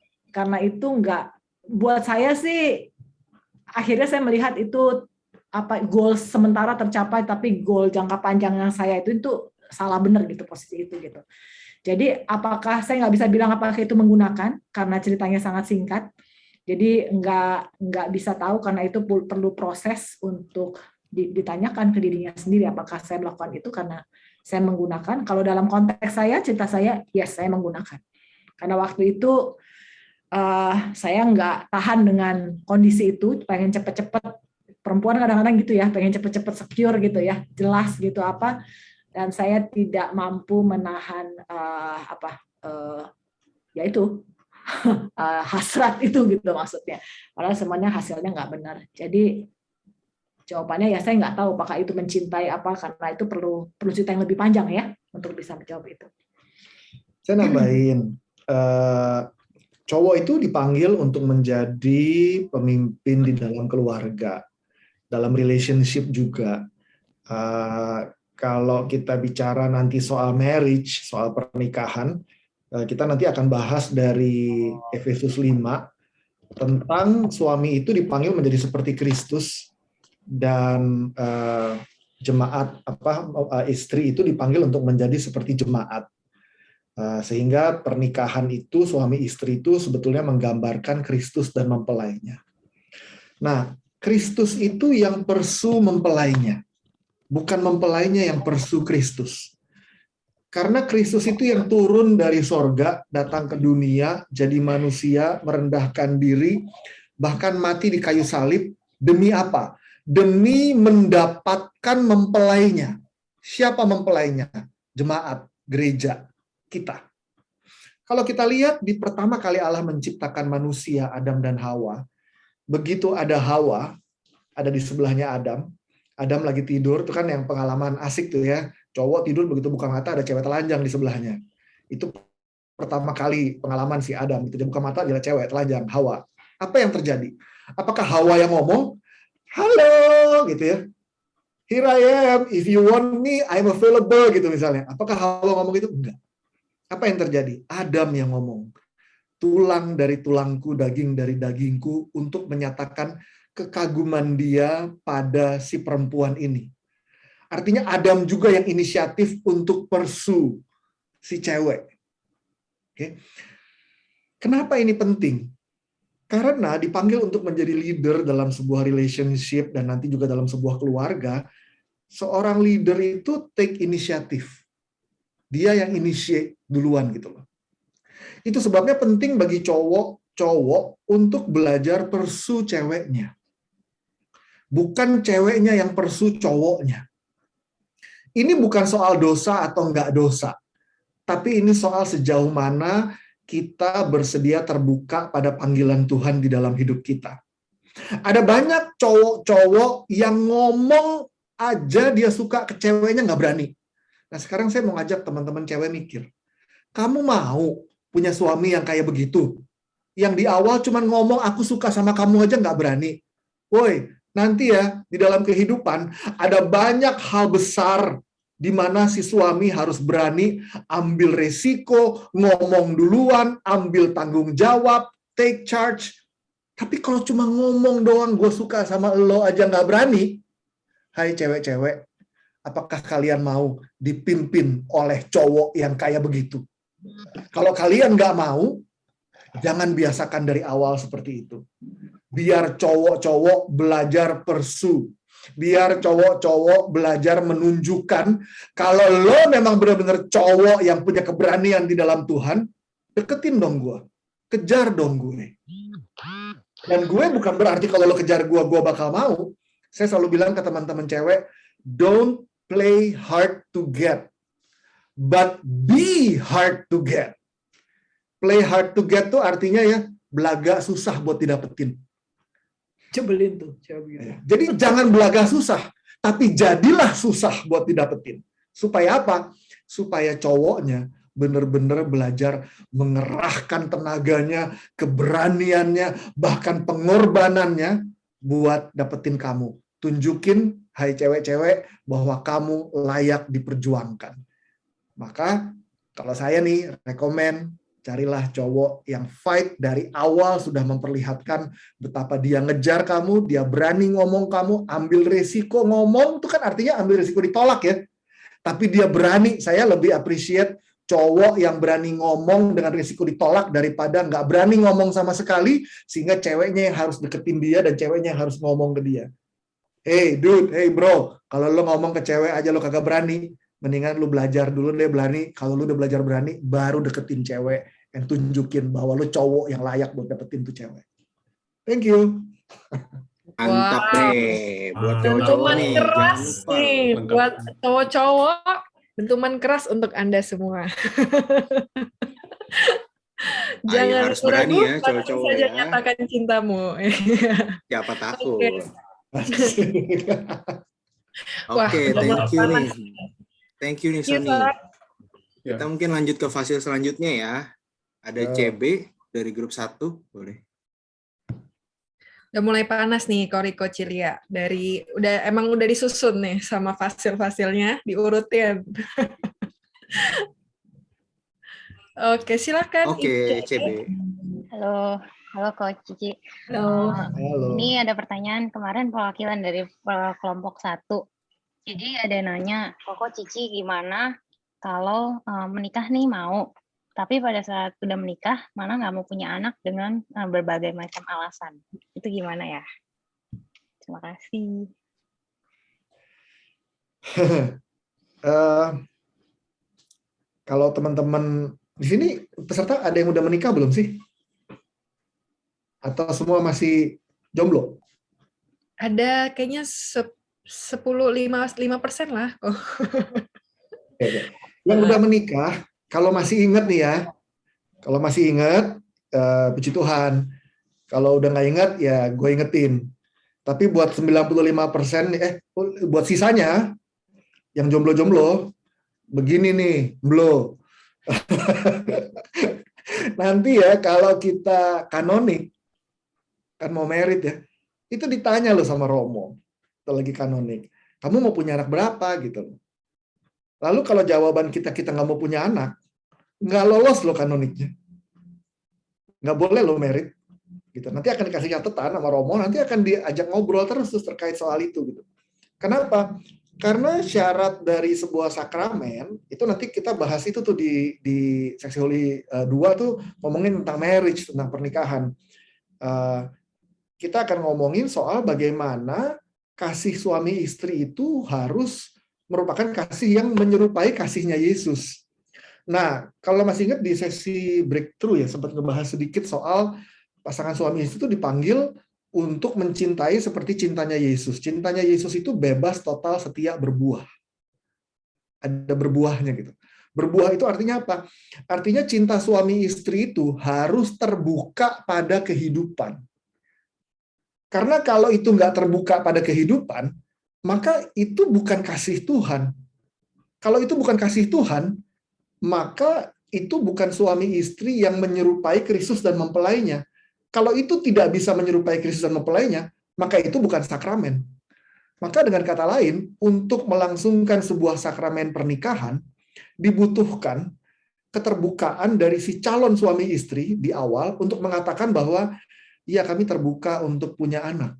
itu enggak, buat saya sih. Akhirnya saya melihat itu goal sementara tercapai, tapi goal jangka panjang yang saya itu salah benar gitu posisi itu gitu. Jadi apakah saya nggak bisa bilang apakah itu menggunakan karena ceritanya sangat singkat. Jadi nggak bisa tahu karena itu perlu proses untuk ditanyakan ke dirinya sendiri apakah saya melakukan itu karena saya menggunakan. Kalau dalam konteks saya, cerita saya, yes, saya menggunakan. Karena waktu itu saya nggak tahan dengan kondisi itu, pengen cepet-cepet. Perempuan kadang-kadang gitu ya, pengen cepet-cepet secure gitu ya, jelas gitu apa. Dan saya tidak mampu menahan yaitu hasrat itu gitu maksudnya. Padahal semuanya hasilnya nggak benar. Jadi jawabannya ya saya nggak tahu apakah itu mencintai apa karena itu perlu cerita yang lebih panjang ya untuk bisa menjawab itu. Saya nambahin, cowok itu dipanggil untuk menjadi pemimpin di dalam keluarga, dalam relationship juga. Kalau kita bicara nanti soal marriage, soal pernikahan, kita nanti akan bahas dari Efesus 5 tentang suami itu dipanggil menjadi seperti Kristus dan jemaat istri itu dipanggil untuk menjadi seperti jemaat. Sehingga pernikahan itu suami istri itu sebetulnya menggambarkan Kristus dan mempelainya. Nah, Kristus itu yang persu mempelainya. Bukan mempelainya yang persu Kristus. Karena Kristus itu yang turun dari sorga, datang ke dunia, jadi manusia, merendahkan diri, bahkan mati di kayu salib. Demi apa? Demi mendapatkan mempelainya. Siapa mempelainya? Jemaat, gereja, kita. Kalau kita lihat di pertama kali Allah menciptakan manusia, Adam dan Hawa, begitu ada Hawa, ada di sebelahnya Adam lagi tidur, itu kan yang pengalaman asik tuh ya, cowok tidur begitu buka mata ada cewek telanjang di sebelahnya. Itu pertama kali pengalaman si Adam, gitu dia buka mata ada cewek telanjang, Hawa. Apa yang terjadi? Apakah Hawa yang ngomong, halo gitu ya, here I am, if you want me, I'm available gitu misalnya. Apakah Hawa ngomong gitu? Enggak. Apa yang terjadi? Adam yang ngomong, tulang dari tulangku, daging dari dagingku, untuk menyatakan kekaguman dia pada si perempuan ini. Artinya Adam juga yang inisiatif untuk pursue si cewek. Oke. Kenapa ini penting? Karena dipanggil untuk menjadi leader dalam sebuah relationship dan nanti juga dalam sebuah keluarga, seorang leader itu take inisiatif. Dia yang initiate duluan gitu loh. Itu sebabnya penting bagi cowok untuk belajar pursue ceweknya. Bukan ceweknya yang pursue cowoknya. Ini bukan soal dosa atau enggak dosa. Tapi ini soal sejauh mana kita bersedia terbuka pada panggilan Tuhan di dalam hidup kita. Ada banyak cowok-cowok yang ngomong aja dia suka ke ceweknya nggak berani. Nah sekarang saya mau ngajak teman-teman cewek mikir. Kamu mau punya suami yang kayak begitu? Yang di awal cuman ngomong aku suka sama kamu aja nggak berani. Woi, nanti ya di dalam kehidupan ada banyak hal besar di mana si suami harus berani ambil resiko, ngomong duluan, ambil tanggung jawab, take charge. Tapi kalau cuma ngomong doang, gue suka sama lo aja nggak berani. Hai cewek-cewek, apakah kalian mau dipimpin oleh cowok yang kayak begitu? Kalau kalian nggak mau, jangan biasakan dari awal seperti itu. Biar cowok-cowok belajar pursue. Biar cowok-cowok belajar menunjukkan kalau lo memang benar-benar cowok yang punya keberanian di dalam Tuhan, deketin dong gue. Kejar dong gue. Dan gue bukan berarti kalau lo kejar gue bakal mau. Saya selalu bilang ke teman-teman cewek, don't play hard to get, but be hard to get. Play hard to get tuh artinya ya, belaga susah buat didapetin. Cebelin tuh. Jadi jangan belaga susah, tapi jadilah susah buat didapetin. Supaya apa? Supaya cowoknya benar-benar belajar mengerahkan tenaganya, keberaniannya, bahkan pengorbanannya buat dapetin kamu. Tunjukin, hai cewek-cewek, bahwa kamu layak diperjuangkan. Maka kalau saya nih rekomen, carilah cowok yang fight dari awal sudah memperlihatkan betapa dia ngejar kamu, dia berani ngomong kamu, ambil resiko ngomong, itu kan artinya ambil resiko ditolak ya. tapi dia berani. Saya lebih appreciate cowok yang berani ngomong dengan risiko ditolak daripada nggak berani ngomong sama sekali, sehingga ceweknya yang harus deketin dia dan ceweknya yang harus ngomong ke dia. Hey dude, hey bro, kalau lo ngomong ke cewek aja lo kagak berani, mendingan lu belajar dulu deh berani. Kalau lu udah belajar berani, baru deketin cewek yang tunjukin bahwa lu cowok yang layak buat dapetin tuh cewek. Thank you. Mantap nih buat cowok-cowok Dentuman nih. keras Jangan lupa. nih Lengkap. buat cowok-cowok. Dentuman keras untuk Anda semua. Jangan harus berani ragu, ya, langsung cowok-cowok saja ya. nyatakan cintamu. Siapa takut. Oke. Wah, Oke, udah thank mulai you panas. nih. Thank you nih Iya, Sony. Pak. Ya. Kita mungkin lanjut ke fase selanjutnya ya. Ada Ya. CB dari grup 1, boleh. Udah mulai panas nih Koriko Cilia. Emang udah disusun nih sama fasil-fasilnya, diurutin. Oke, silakan. Oke, Ica. CB. Halo, halo Coach Cici. Halo. Halo. Ini ada pertanyaan kemarin perwakilan dari kelompok 1. Jadi ada yang nanya, Koko Cici gimana kalau menikah nih mau, tapi pada saat udah menikah malah nggak mau punya anak dengan berbagai macam alasan. Itu gimana ya? Terima kasih. Kalau teman-teman di sini peserta ada yang udah menikah belum sih? Atau semua masih jomblo? Ada kayaknya 5% lah. Oh. Oke. Yang udah menikah, kalau masih ingat nih ya, kalau masih ingat, puji Tuhan. Kalau udah nggak ingat, ya gue ingetin. Tapi buat 95%, buat sisanya, yang jomblo-jomblo, begini nih, blo. Nanti ya, kalau kita kanonik, kan mau merit ya, itu ditanya loh sama Romo, kalau lagi kanonik, kamu mau punya anak berapa gitu. Lalu kalau jawaban kita nggak mau punya anak, nggak lolos loh kanoniknya. Nggak boleh lo merit. Gitu. Nanti akan dikasih catatan sama Romo, nanti akan diajak ngobrol terus terkait soal itu. Gitu. Kenapa? Karena syarat dari sebuah sakramen, itu nanti kita bahas itu tuh di seksi Holy 2 tuh ngomongin tentang marriage, tentang pernikahan. Kita akan ngomongin soal bagaimana kasih suami istri itu harus merupakan kasih yang menyerupai kasihnya Yesus. Nah, kalau masih ingat di sesi breakthrough ya, sempat ngebahas sedikit soal pasangan suami istri itu dipanggil untuk mencintai seperti cintanya Yesus. Cintanya Yesus itu bebas, total, setia, berbuah. Ada berbuahnya gitu. Berbuah itu artinya apa? Artinya cinta suami istri itu harus terbuka pada kehidupan. Karena kalau itu nggak terbuka pada kehidupan, maka itu bukan kasih Tuhan. Kalau itu bukan kasih Tuhan, maka itu bukan suami istri yang menyerupai Kristus dan mempelainya. Kalau itu tidak bisa menyerupai Kristus dan mempelainya, maka itu bukan sakramen. Maka dengan kata lain, untuk melangsungkan sebuah sakramen pernikahan, dibutuhkan keterbukaan dari si calon suami istri di awal untuk mengatakan bahwa, ya kami terbuka untuk punya anak.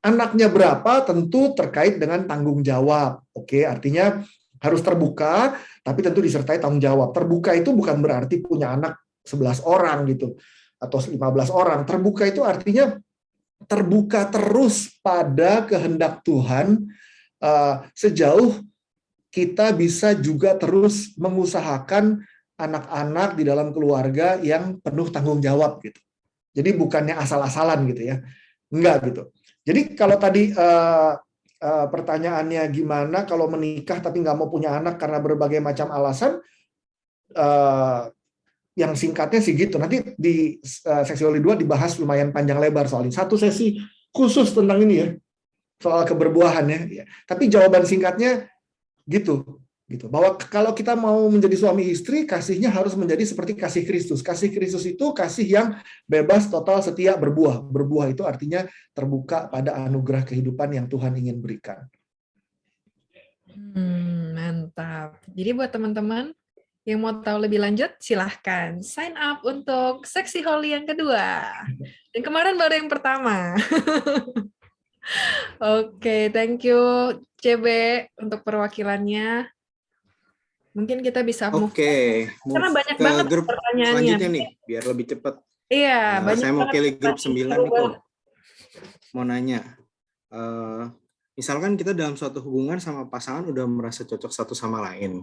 Anaknya berapa tentu terkait dengan tanggung jawab. Oke, artinya harus terbuka, tapi tentu disertai tanggung jawab. Terbuka itu bukan berarti punya anak 11 orang gitu. Atau 15 orang. Terbuka itu artinya terbuka terus pada kehendak Tuhan, sejauh kita bisa juga terus mengusahakan anak-anak di dalam keluarga yang penuh tanggung jawab gitu. Jadi bukannya asal-asalan gitu ya. Enggak gitu. Jadi kalau tadi pertanyaannya gimana kalau menikah tapi nggak mau punya anak karena berbagai macam alasan, yang singkatnya sih gitu. Nanti di seksi Holy 2 dibahas lumayan panjang lebar soal ini. Satu sesi khusus tentang ini ya, soal keberbuahan ya. Tapi jawaban singkatnya gitu. Bahwa kalau kita mau menjadi suami istri, kasihnya harus menjadi seperti kasih Kristus. Kasih Kristus itu kasih yang bebas, total, setia, berbuah. Berbuah itu artinya terbuka pada anugerah kehidupan yang Tuhan ingin berikan. Mantap. Jadi buat teman-teman yang mau tahu lebih lanjut, silahkan sign up untuk seksi Holy yang kedua. Dan kemarin baru yang pertama. Oke, thank you CB untuk perwakilannya. Mungkin kita bisa move Oke, karena move banyak ke banget grup pertanyaannya. selanjutnya nih, biar lebih cepat. Iya, banyak Saya mau banget pilih grup pertanyaan 9 seru nih kok. banget. Mau nanya, misalkan kita dalam suatu hubungan sama pasangan udah merasa cocok satu sama lain,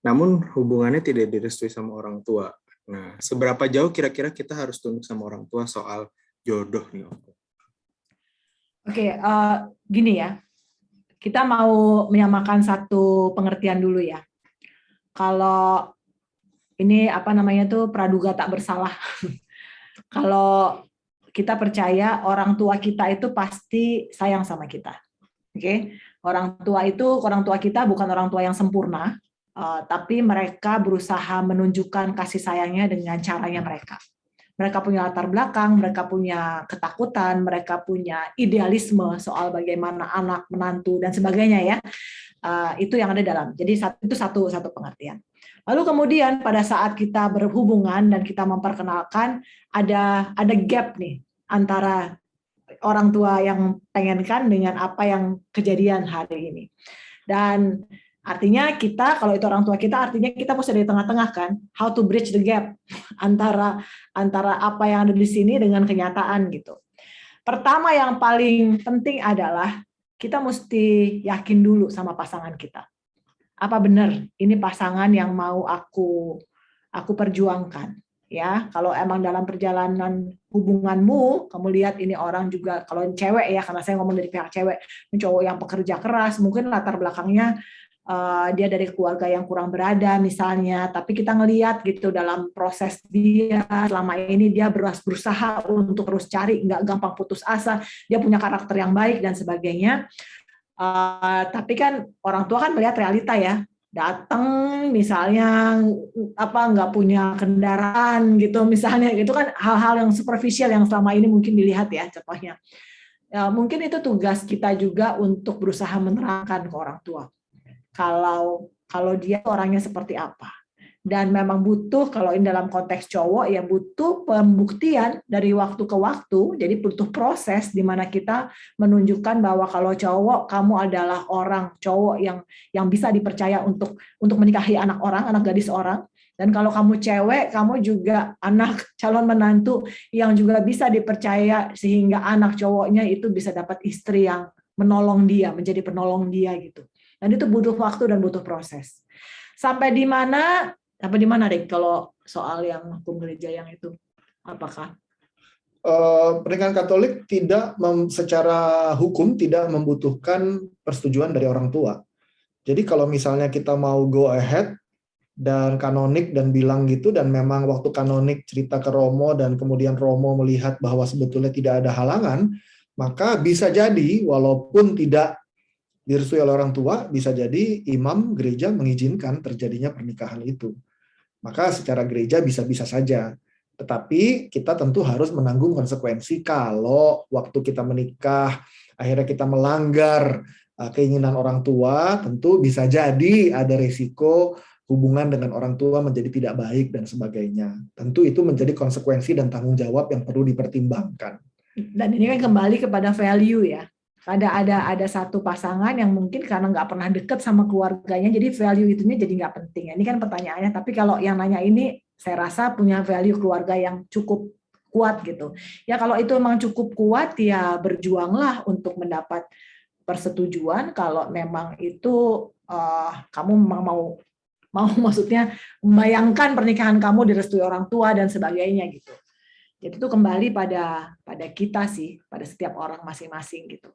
namun hubungannya tidak direstui sama orang tua. Nah, seberapa jauh kira-kira kita harus tunduk sama orang tua soal jodoh nih? Oke, gini ya, kita mau menyamakan satu pengertian dulu ya. Kalau ini apa namanya tuh praduga tak bersalah. Kalau kita percaya orang tua kita itu pasti sayang sama kita. Oke, orang tua kita bukan orang tua yang sempurna, tapi mereka berusaha menunjukkan kasih sayangnya dengan caranya mereka. Mereka punya latar belakang, mereka punya ketakutan, mereka punya idealisme soal bagaimana anak, menantu dan sebagainya ya. Itu yang ada dalam. Jadi itu satu pengertian. Lalu kemudian pada saat kita berhubungan dan kita memperkenalkan ada gap nih antara orang tua yang pengenkan dengan apa yang kejadian hari ini. Dan artinya kita, kalau itu orang tua kita, artinya kita mesti di tengah-tengah kan, how to bridge the gap antara apa yang ada di sini dengan kenyataan gitu. Pertama yang paling penting adalah kita mesti yakin dulu sama pasangan kita. Apa benar ini pasangan yang mau aku perjuangkan? Ya, kalau emang dalam perjalanan hubunganmu, kamu lihat ini orang juga, kalau cewek ya, karena saya ngomong dari pihak cewek, ini cowok yang pekerja keras, mungkin latar belakangnya dia dari keluarga yang kurang berada misalnya, tapi kita ngelihat gitu dalam proses dia selama ini dia berusaha untuk terus cari, nggak gampang putus asa, dia punya karakter yang baik dan sebagainya. Tapi kan orang tua kan melihat realita ya, datang misalnya nggak punya kendaraan gitu misalnya, itu kan hal-hal yang superficial yang selama ini mungkin dilihat ya contohnya. Ya, mungkin itu tugas kita juga untuk berusaha menerangkan ke orang tua kalau dia orangnya seperti apa. Dan memang butuh, kalau ini dalam konteks cowok, ya butuh pembuktian dari waktu ke waktu, jadi butuh proses di mana kita menunjukkan bahwa kalau cowok, kamu adalah orang cowok yang bisa dipercaya untuk menikahi anak gadis orang, dan kalau kamu cewek, kamu juga anak calon menantu yang juga bisa dipercaya sehingga anak cowoknya itu bisa dapat istri yang menolong dia, menjadi penolong dia gitu. Dan itu butuh waktu dan butuh proses. Sampai di mana, Rick, kalau soal yang hukum gereja yang itu? Apakah? Pernikahan Katolik secara hukum tidak membutuhkan persetujuan dari orang tua. Jadi kalau misalnya kita mau go ahead dan kanonik dan bilang gitu, dan memang waktu kanonik cerita ke Romo dan kemudian Romo melihat bahwa sebetulnya tidak ada halangan, maka bisa jadi walaupun tidak direstui oleh orang tua, bisa jadi imam gereja mengizinkan terjadinya pernikahan itu. Maka secara gereja bisa-bisa saja. Tetapi kita tentu harus menanggung konsekuensi kalau waktu kita menikah, akhirnya kita melanggar keinginan orang tua, tentu bisa jadi ada risiko hubungan dengan orang tua menjadi tidak baik dan sebagainya. Tentu itu menjadi konsekuensi dan tanggung jawab yang perlu dipertimbangkan. Dan ini kan kembali kepada value ya. Ada satu pasangan yang mungkin karena nggak pernah deket sama keluarganya, jadi value itunya jadi nggak penting. Ini kan pertanyaannya. Tapi kalau yang nanya ini, saya rasa punya value keluarga yang cukup kuat gitu. Ya kalau itu memang cukup kuat, ya berjuanglah untuk mendapat persetujuan. Kalau memang itu kamu memang mau maksudnya membayangkan pernikahan kamu direstui orang tua dan sebagainya gitu. Jadi itu kembali pada kita sih, pada setiap orang masing-masing gitu.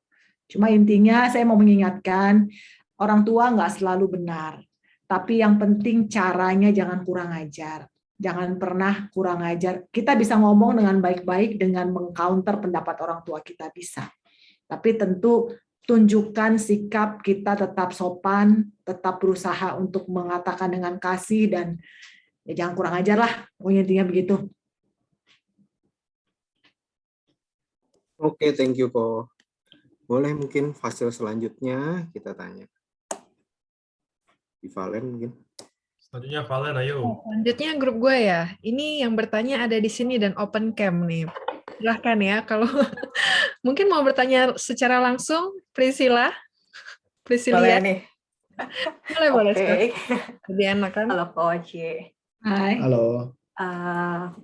Cuma intinya saya mau mengingatkan, orang tua nggak selalu benar. Tapi yang penting caranya jangan kurang ajar. Jangan pernah kurang ajar. Kita bisa ngomong dengan baik-baik dengan mengcounter pendapat orang tua kita bisa. Tapi tentu tunjukkan sikap kita tetap sopan, tetap berusaha untuk mengatakan dengan kasih, dan ya jangan kurang ajar lah. Pokoknya intinya begitu. Oke, thank you kok. Boleh mungkin fase selanjutnya kita tanya. Di Valen mungkin. Selanjutnya Valen, ayo. Selanjutnya grup gue ya. Ini yang bertanya ada di sini dan open cam nih. Silahkan ya, kalau mungkin mau bertanya secara langsung, Priscilla. Boleh nih. Boleh. Oke. Lebih enak kan? Halo Coach. Hai. Halo.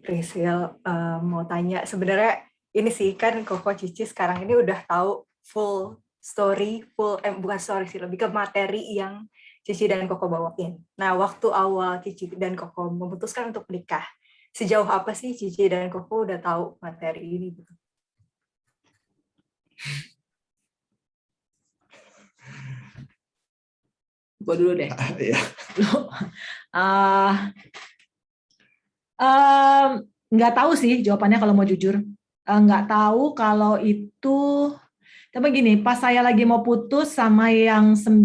Priscil, mau tanya, sebenarnya ini sih kan Koko Cici sekarang ini udah tahu full story, bukan story sih, lebih ke materi yang Cici dan Koko bawain. Nah, waktu awal Cici dan Koko memutuskan untuk menikah, sejauh apa sih Cici dan Koko udah tahu materi ini gitu? Gue dulu deh. Iya. Nggak tahu sih jawabannya kalau mau jujur. Nggak tahu kalau itu. Tapi gini, pas saya lagi mau putus sama yang 10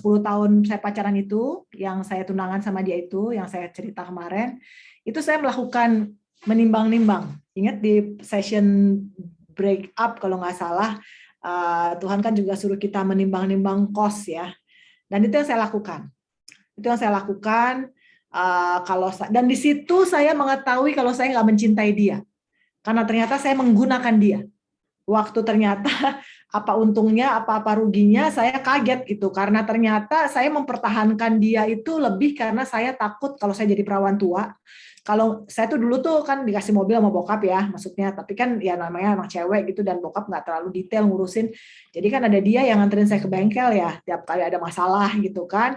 tahun saya pacaran itu, yang saya tunangan sama dia itu, yang saya cerita kemarin, itu saya melakukan menimbang-nimbang. Ingat di session break up kalau nggak salah, Tuhan kan juga suruh kita menimbang-nimbang cost ya. Dan itu yang saya lakukan. Dan di situ saya mengetahui kalau saya nggak mencintai dia, karena ternyata saya menggunakan dia. Waktu ternyata apa untungnya, apa ruginya, saya kaget gitu, karena ternyata saya mempertahankan dia itu lebih karena saya takut kalau saya jadi perawan tua. Kalau saya tuh dulu tuh kan dikasih mobil sama bokap ya, maksudnya, tapi kan ya namanya anak cewek gitu dan bokap nggak terlalu detail ngurusin. Jadi kan ada dia yang nganterin saya ke bengkel ya, tiap kali ada masalah gitu kan.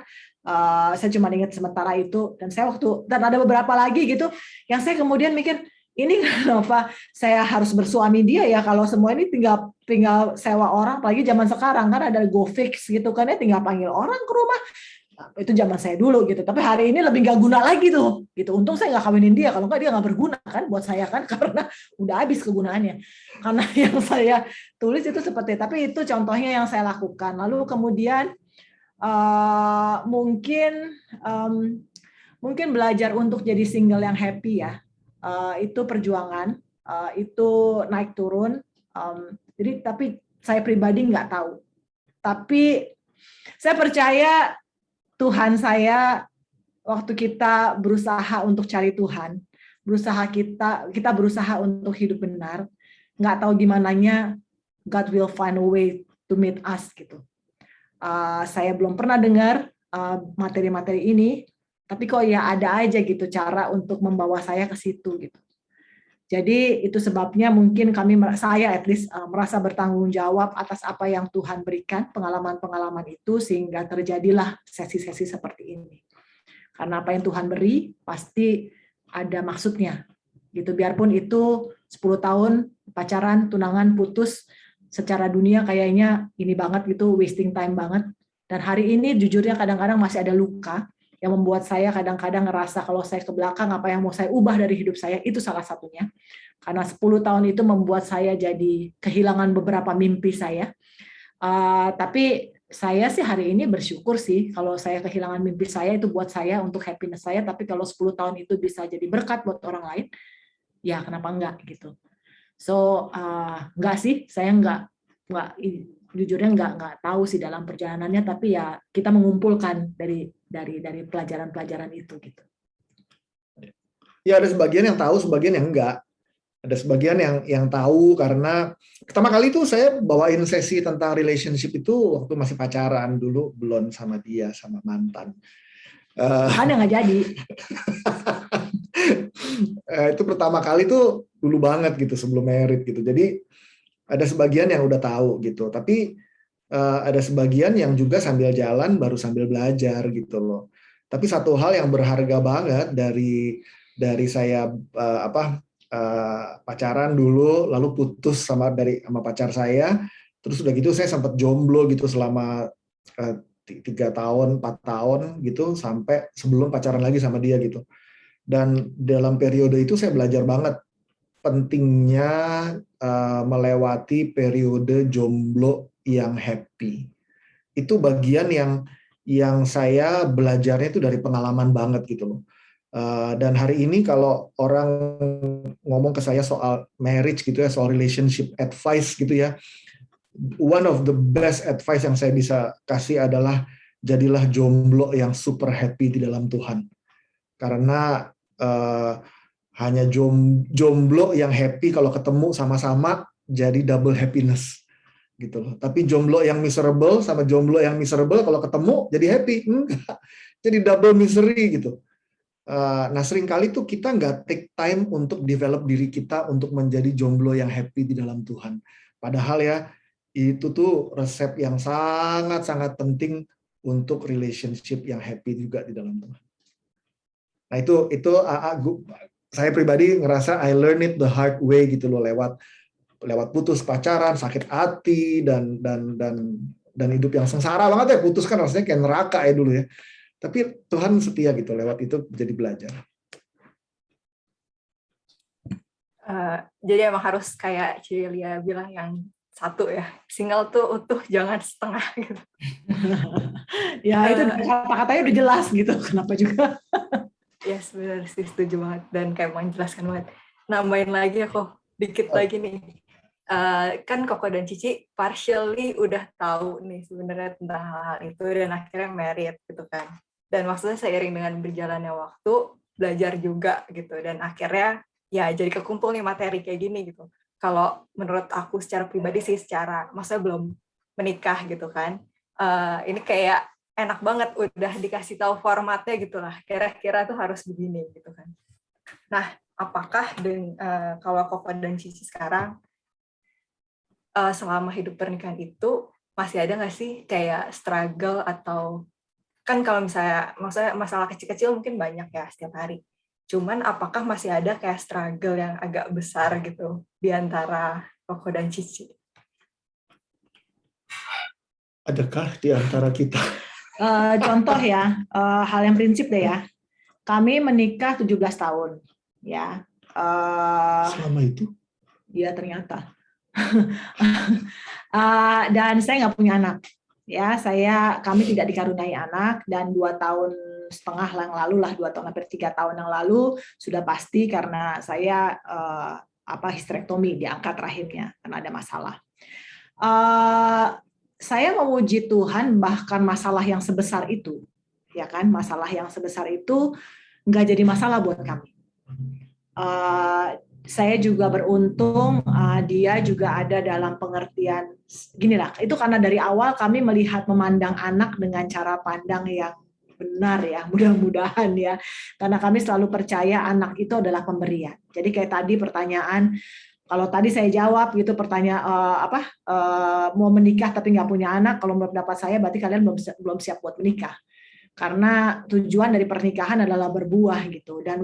Saya cuma ingat sementara itu, dan ada beberapa lagi gitu yang saya kemudian mikir, ini kenapa saya harus bersuami dia ya, kalau semua ini tinggal sewa orang, apalagi zaman sekarang kan ada GoFix gitu kan ya, tinggal panggil orang ke rumah. Nah, itu zaman saya dulu gitu, tapi hari ini lebih nggak guna lagi tuh gitu. Untung saya nggak kawinin dia, kalau nggak dia nggak berguna kan buat saya kan, karena udah habis kegunaannya. Karena yang saya tulis itu seperti, tapi itu contohnya yang saya lakukan. Lalu kemudian mungkin belajar untuk jadi single yang happy ya. Itu perjuangan, itu naik turun. Jadi tapi saya pribadi nggak tahu. Tapi saya percaya Tuhan saya, waktu kita berusaha untuk cari Tuhan, kita berusaha untuk hidup benar, nggak tahu gimananya God will find a way to meet us gitu. Saya belum pernah dengar materi-materi ini, tapi kok ya ada aja gitu cara untuk membawa saya ke situ gitu. Jadi itu sebabnya mungkin saya at least merasa bertanggung jawab atas apa yang Tuhan berikan, pengalaman-pengalaman itu, sehingga terjadilah sesi-sesi seperti ini. Karena apa yang Tuhan beri pasti ada maksudnya gitu. Biarpun itu 10 tahun pacaran, tunangan, putus, secara dunia kayaknya ini banget gitu, wasting time banget. Dan hari ini jujurnya kadang-kadang masih ada luka yang membuat saya kadang-kadang ngerasa kalau saya ke belakang, apa yang mau saya ubah dari hidup saya, itu salah satunya. Karena 10 tahun itu membuat saya jadi kehilangan beberapa mimpi saya. Tapi saya sih hari ini bersyukur sih kalau saya kehilangan mimpi saya, itu buat saya untuk happiness saya. Tapi kalau 10 tahun itu bisa jadi berkat buat orang lain, ya kenapa enggak gitu. So enggak sih, saya enggak jujurnya enggak tahu sih dalam perjalanannya, tapi ya kita mengumpulkan dari pelajaran-pelajaran itu gitu. Ya ada sebagian yang tahu, sebagian yang enggak. Ada sebagian yang tahu karena pertama kali itu saya bawain sesi tentang relationship itu waktu masih pacaran dulu, belum sama dia, sama mantan. Kan nggak jadi. Itu pertama kali tuh dulu banget gitu, sebelum married gitu. Jadi ada sebagian yang udah tahu gitu, tapi ada sebagian yang juga sambil jalan baru sambil belajar gitu loh. Tapi satu hal yang berharga banget dari saya pacaran dulu, lalu putus sama pacar saya, terus udah gitu saya sempat jomblo gitu selama 3 tahun, 4 tahun gitu, sampai sebelum pacaran lagi sama dia gitu. Dan dalam periode itu saya belajar banget pentingnya melewati periode jomblo yang happy. Itu bagian yang saya belajarnya itu dari pengalaman banget gitu loh. Dan hari ini kalau orang ngomong ke saya soal marriage gitu ya, soal relationship advice gitu ya, one of the best advice yang saya bisa kasih adalah jadilah jomblo yang super happy di dalam Tuhan. Karena Hanya jomblo yang happy kalau ketemu sama-sama jadi double happiness gitu loh. Tapi jomblo yang miserable sama jomblo yang miserable kalau ketemu jadi happy, enggak. Jadi double misery gitu. Nah, seringkali tuh kita nggak take time untuk develop diri kita untuk menjadi jomblo yang happy di dalam Tuhan. Padahal ya, itu tuh resep yang sangat-sangat penting untuk relationship yang happy juga di dalam Tuhan. Nah, itu saya pribadi ngerasa I learn it the hard way gitu loh, lewat putus pacaran, sakit hati, dan hidup yang sengsara banget ya. Putus kan rasanya kayak neraka ya dulu ya. Tapi Tuhan setia gitu, lewat itu jadi belajar. Jadi emang harus kayak Cilia bilang yang satu ya, single tuh utuh, jangan setengah gitu. Ya itu kata-katanya udah jelas gitu, kenapa juga. Yes, benar sih, setuju banget. Dan kayak menjelaskan banget. Nambahin lagi aku, dikit lagi nih. Kan Koko dan Cici partially udah tahu nih sebenarnya tentang hal-hal itu, dan akhirnya married gitu kan. Dan maksudnya seiring dengan berjalannya waktu, belajar juga gitu. Dan akhirnya ya jadi kekumpul nih materi kayak gini gitu. Kalau menurut aku secara pribadi sih, maksudnya belum menikah gitu kan. Ini kayak enak banget udah dikasih tahu formatnya gitulah, kira-kira tuh harus begini gitu kan. Nah, apakah kalau Koko dan Cici sekarang selama hidup pernikahan itu masih ada nggak sih kayak struggle, atau kan kalau misalnya maksudnya masalah kecil-kecil mungkin banyak ya setiap hari. Cuman apakah masih ada kayak struggle yang agak besar gitu di antara Koko dan Cici? Adakah di antara kita? Contoh ya, hal yang prinsip deh ya. Kami menikah 17 tahun, ya. Selama itu? Ya ternyata. Dan saya nggak punya anak, ya. Kami tidak dikaruniai anak, dan 2 tahun setengah yang lalu lah, 2 tahun hampir 3 tahun yang lalu sudah pasti karena saya histerektomi, diangkat rahimnya karena ada masalah. Saya memuji Tuhan, bahkan masalah yang sebesar itu, ya kan, masalah yang sebesar itu nggak jadi masalah buat kami. Saya juga beruntung, dia juga ada dalam pengertian gini lah. Itu karena dari awal kami memandang anak dengan cara pandang yang benar ya, mudah-mudahan ya. Karena kami selalu percaya anak itu adalah pemberian. Jadi kayak tadi pertanyaan. Kalau tadi saya jawab gitu pertanyaan mau menikah tapi nggak punya anak, kalau menurut pendapat saya berarti kalian belum siap buat menikah. Karena tujuan dari pernikahan adalah berbuah gitu, dan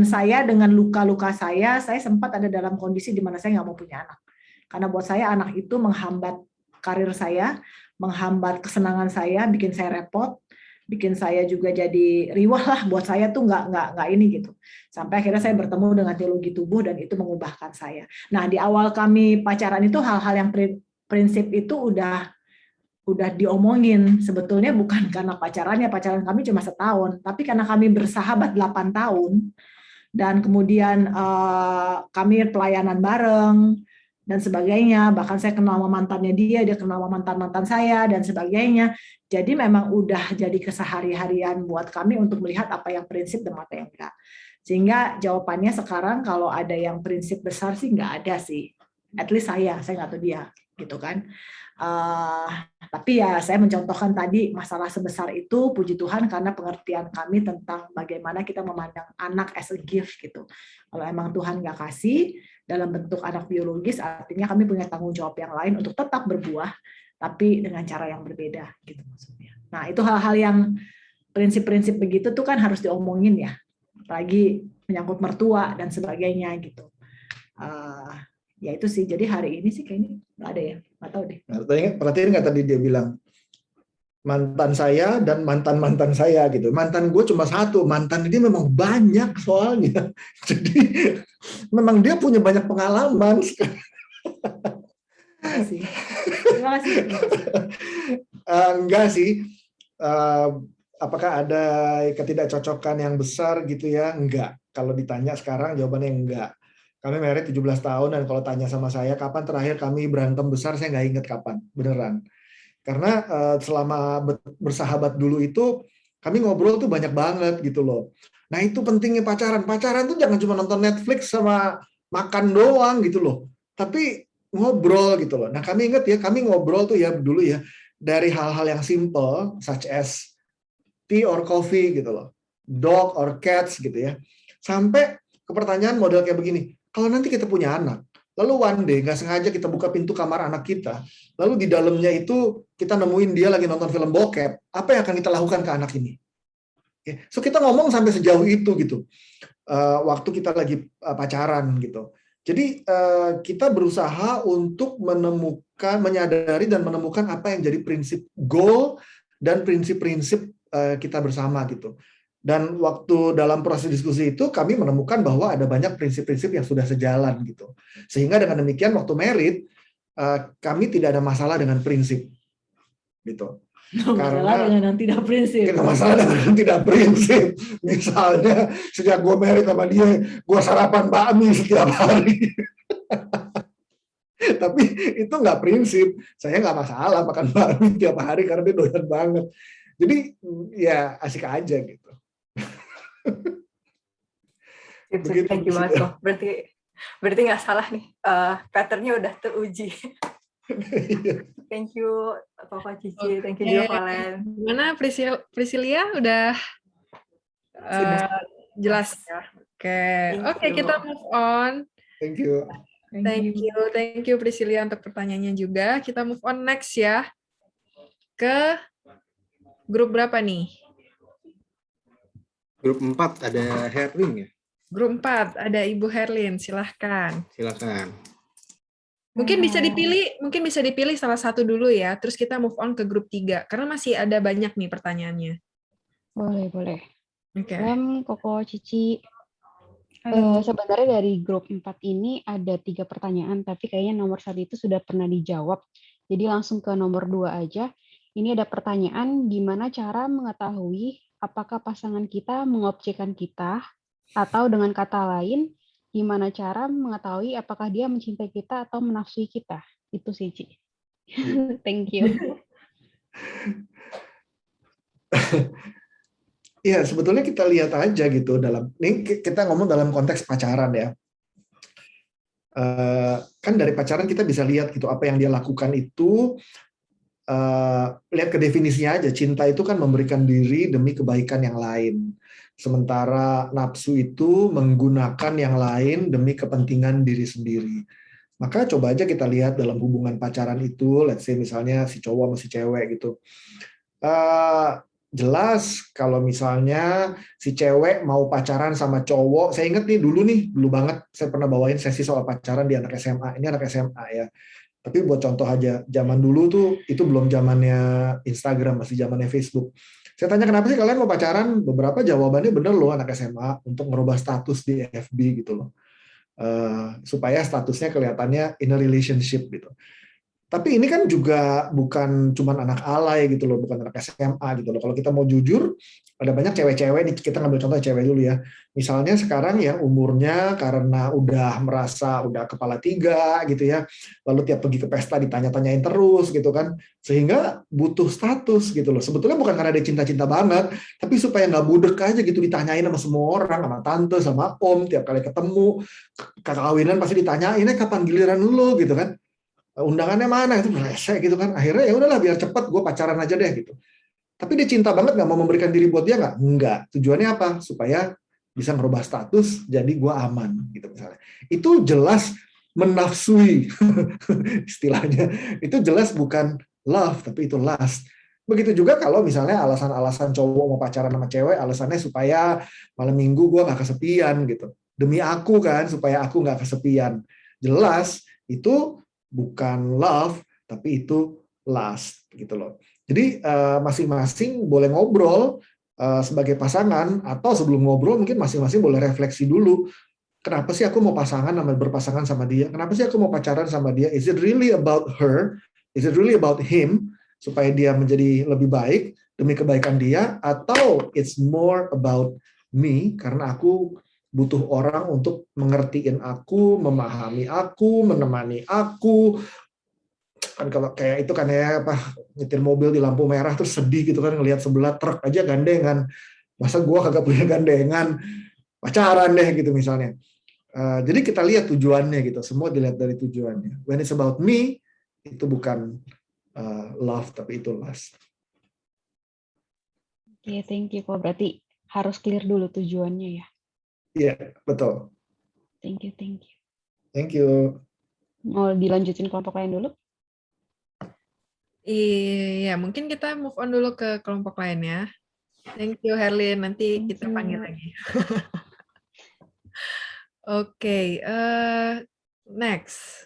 saya dengan luka-luka saya sempat ada dalam kondisi di mana saya nggak mau punya anak. Karena buat saya anak itu menghambat karir saya, menghambat kesenangan saya, bikin saya repot, bikin saya juga jadi riwah lah, buat saya tuh nggak ini gitu. Sampai akhirnya saya bertemu dengan teologi tubuh dan itu mengubahkan saya. Nah, di awal kami pacaran itu hal-hal yang prinsip itu udah diomongin. Sebetulnya bukan karena pacaran kami cuma setahun, tapi karena kami bersahabat 8 tahun dan kemudian kami pelayanan bareng dan sebagainya, bahkan saya kenal sama mantannya dia kenal sama mantan saya dan sebagainya. Jadi memang udah jadi kesehari-harian buat kami untuk melihat apa yang prinsip dan apa yang enggak. Sehingga jawabannya sekarang kalau ada yang prinsip besar sih nggak ada sih. At least saya nggak tahu dia gitu kan. Tapi ya saya mencontohkan tadi masalah sebesar itu, puji Tuhan karena pengertian kami tentang bagaimana kita memandang anak as a gift gitu. Kalau emang Tuhan nggak kasih dalam bentuk anak biologis, artinya kami punya tanggung jawab yang lain untuk tetap berbuah, tapi dengan cara yang berbeda gitu maksudnya. Nah itu hal-hal yang prinsip-prinsip begitu tuh kan harus diomongin ya, apalagi menyangkut mertua dan sebagainya gitu. Ya itu sih, jadi hari ini sih kayaknya nggak ada ya, nggak tahu deh. Perhatiin nggak tadi dia bilang mantan saya dan mantan saya gitu. Mantan gue cuma satu, mantan ini memang banyak soalnya. Jadi memang dia punya banyak pengalaman. Terima kasih. Enggak sih. Apakah ada ketidakcocokan yang besar gitu ya? Enggak. Kalau ditanya sekarang jawabannya enggak. Kami married 17 tahun dan kalau tanya sama saya kapan terakhir kami berantem besar, saya nggak ingat kapan, beneran. Karena selama bersahabat dulu itu kami ngobrol tuh banyak banget gitu loh. Nah itu pentingnya pacaran. Pacaran tuh jangan cuma nonton Netflix sama makan doang gitu loh. Tapi ngobrol gitu loh. Nah kami ingat ya, kami ngobrol tuh ya dulu ya, dari hal-hal yang simple, such as tea or coffee gitu loh, dog or cats gitu ya, sampai ke pertanyaan model kayak begini, kalau nanti kita punya anak, lalu one day nggak sengaja kita buka pintu kamar anak kita, lalu di dalamnya itu kita nemuin dia lagi nonton film bokep, apa yang akan kita lakukan ke anak ini? So kita ngomong sampai sejauh itu gitu, waktu kita lagi pacaran gitu. Jadi kita berusaha untuk menyadari dan menemukan apa yang jadi prinsip goal dan prinsip-prinsip kita bersama gitu. Dan waktu dalam proses diskusi itu kami menemukan bahwa ada banyak prinsip-prinsip yang sudah sejalan gitu. Sehingga dengan demikian waktu married kami tidak ada masalah dengan prinsip gitu. Masalah dengan yang tidak prinsip. Kita masalah dengan yang tidak prinsip. Misalnya sejak gue married sama dia, gue sarapan bakmi setiap hari. Tapi itu nggak prinsip. Saya nggak masalah makan bakmi tiap hari karena dia doyan banget. Jadi ya asik aja gitu. Thank you banget kok. Berarti nggak salah nih. Patternnya udah teruji. Thank you Koko Cici, thank you juga Valen. Gimana Priscilia udah jelas? Oke, kita move on. Thank you. Thank you Priscilia untuk pertanyaannya juga. Kita move on next ya. Ke grup berapa nih? Grup 4 ada Herlin ya? Grup 4 ada Ibu Herlin, silahkan. Silakan. Mungkin bisa dipilih salah satu dulu ya, terus kita move on ke grup 3, karena masih ada banyak nih pertanyaannya. Boleh. Oke. Koko Cici. Sebenarnya dari grup 4 ini ada 3 pertanyaan, tapi kayaknya nomor 1 itu sudah pernah dijawab. Jadi langsung ke nomor 2 aja. Ini ada pertanyaan, gimana cara mengetahui apakah pasangan kita mengobjekkan kita, atau dengan kata lain, gimana cara mengetahui apakah dia mencintai kita atau menafsui kita. Itu sih, Ci. Thank you. Iya, sebetulnya kita lihat aja gitu ini kita ngomong dalam konteks pacaran ya. Kan dari pacaran kita bisa lihat gitu apa yang dia lakukan itu. Lihat ke definisinya aja, cinta itu kan memberikan diri demi kebaikan yang lain, sementara nafsu itu menggunakan yang lain demi kepentingan diri sendiri. Maka coba aja kita lihat dalam hubungan pacaran itu, let's say misalnya si cowok sama si cewek gitu, jelas kalau misalnya si cewek mau pacaran sama cowok, saya ingat nih dulu banget saya pernah bawain sesi soal pacaran di anak SMA, ini anak SMA ya. Tapi buat contoh aja, zaman dulu tuh itu belum zamannya Instagram, masih zamannya Facebook. Saya tanya kenapa sih kalian mau pacaran? Beberapa jawabannya bener loh anak SMA untuk merubah status di FB gitu loh, supaya statusnya kelihatannya in a relationship gitu. Tapi ini kan juga bukan cuma anak alay gitu loh, bukan anak SMA gitu loh. Kalau kita mau jujur, ada banyak cewek-cewek nih, kita ngambil contoh cewek dulu ya. Misalnya sekarang yang umurnya karena udah merasa udah kepala 3 gitu ya, lalu tiap pergi ke pesta ditanya-tanyain terus gitu kan, sehingga butuh status gitu loh. Sebetulnya bukan karena dia cinta-cinta banget, tapi supaya nggak budek aja gitu ditanyain sama semua orang, sama tante, sama om, tiap kali ketemu, kawinan pasti ditanyain, kapan giliran lu gitu kan. Undangannya mana itu rese gitu kan, akhirnya ya udahlah biar cepet gue pacaran aja deh gitu. Tapi dia cinta banget nggak mau memberikan diri buat dia nggak, tujuannya apa, supaya bisa merubah status jadi gue aman gitu misalnya. Itu jelas menafsui istilahnya, itu jelas bukan love tapi itu lust. Begitu juga kalau misalnya alasan-alasan cowok mau pacaran sama cewek, alasannya supaya malam minggu gue nggak kesepian gitu, demi aku kan, supaya aku nggak kesepian. Jelas itu bukan love, tapi itu lust gitu loh. Jadi masing-masing boleh ngobrol sebagai pasangan, atau sebelum ngobrol mungkin masing-masing boleh refleksi dulu. Kenapa sih aku mau berpasangan sama dia? Kenapa sih aku mau pacaran sama dia? Is it really about her? Is it really about him? Supaya dia menjadi lebih baik demi kebaikan dia, atau it's more about me karena aku butuh orang untuk mengertiin aku, memahami aku, menemani aku. Kan kalau kayak itu kan ya nyetir mobil di lampu merah terus sedih gitu kan, ngelihat sebelah truk aja gandengan. Masa gue kagak punya gandengan, pacaran deh gitu misalnya. Jadi kita lihat tujuannya gitu, semua dilihat dari tujuannya. When it's about me, itu bukan love, tapi itu lust. Oke, thank you kok. Berarti harus clear dulu tujuannya ya. Iya, betul. Thank you, thank you. Thank you. Mau dilanjutin kelompok lain dulu? Iya, mungkin kita move on dulu ke kelompok lain ya. Thank you Herlin, nanti Thank kita you. panggil lagi. Oke, next.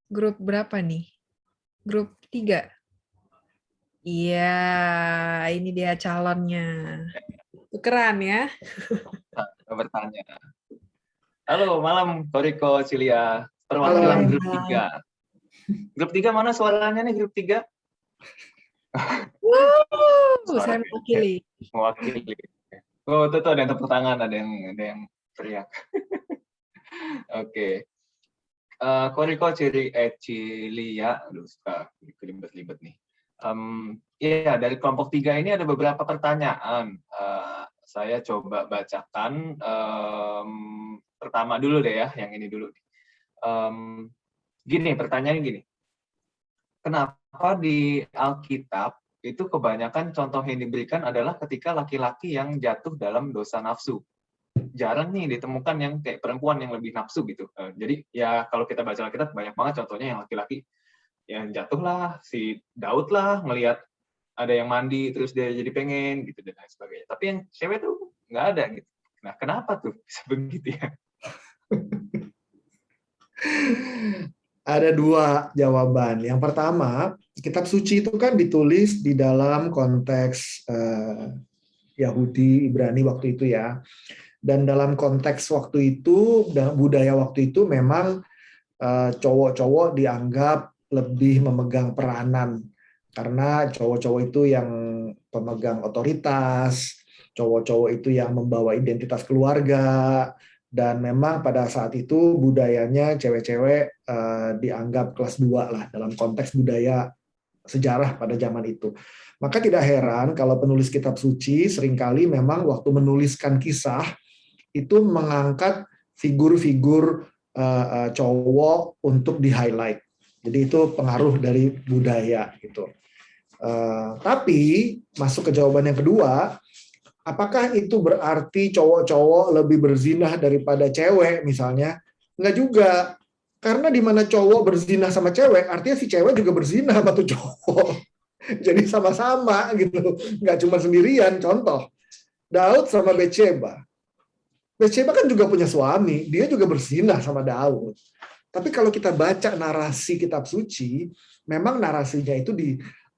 Grup berapa nih? Grup 3. Iya, ini dia calonnya. Tukeran ya. Bertanya. Halo, malam Koriko, Cilia. Perwakilan Halo. grup 3. Grup 3 mana suaranya nih grup 3? Saya mewakili. Mewakili. Oh, tuh ada yang tepuk tangan, ada yang teriak. Oke. Koriko Cilia, aduh suka kelibet-libet nih. Iya, dari kelompok 3 ini ada beberapa pertanyaan. Saya coba bacakan. Pertama dulu deh ya, yang ini dulu. Gini, pertanyaannya gini. Kenapa di Alkitab itu kebanyakan contoh yang diberikan adalah ketika laki-laki yang jatuh dalam dosa nafsu? Jarang nih ditemukan yang kayak perempuan yang lebih nafsu gitu. Jadi ya kalau kita baca Alkitab banyak banget contohnya yang laki-laki yang jatuh lah, si Daud lah ngelihat ada yang mandi terus dia jadi pengen gitu dan lain sebagainya. Tapi yang cewek tuh nggak ada gitu. Nah kenapa tuh bisa begitu ya? Ada 2 jawaban. Yang pertama, kitab suci itu kan ditulis di dalam konteks Yahudi, Ibrani waktu itu ya. Dan dalam konteks waktu itu, budaya waktu itu memang cowok-cowok dianggap lebih memegang peranan. Karena cowok-cowok itu yang pemegang otoritas, cowok-cowok itu yang membawa identitas keluarga, dan memang pada saat itu budayanya cewek-cewek dianggap kelas 2 lah dalam konteks budaya sejarah pada zaman itu. Maka tidak heran kalau penulis kitab suci seringkali memang waktu menuliskan kisah itu mengangkat figur-figur cowok untuk di-highlight. Jadi itu pengaruh dari budaya gitu. Tapi masuk ke jawaban yang kedua, apakah itu berarti cowok-cowok lebih berzinah daripada cewek misalnya? Enggak juga. Karena di mana cowok berzinah sama cewek, artinya si cewek juga berzinah sama tuh cowok. Jadi sama-sama gitu. Enggak cuma sendirian. Contoh, Daud sama Betsheba. Betsheba kan juga punya suami, dia juga berzinah sama Daud. Tapi kalau kita baca narasi kitab suci, memang narasinya itu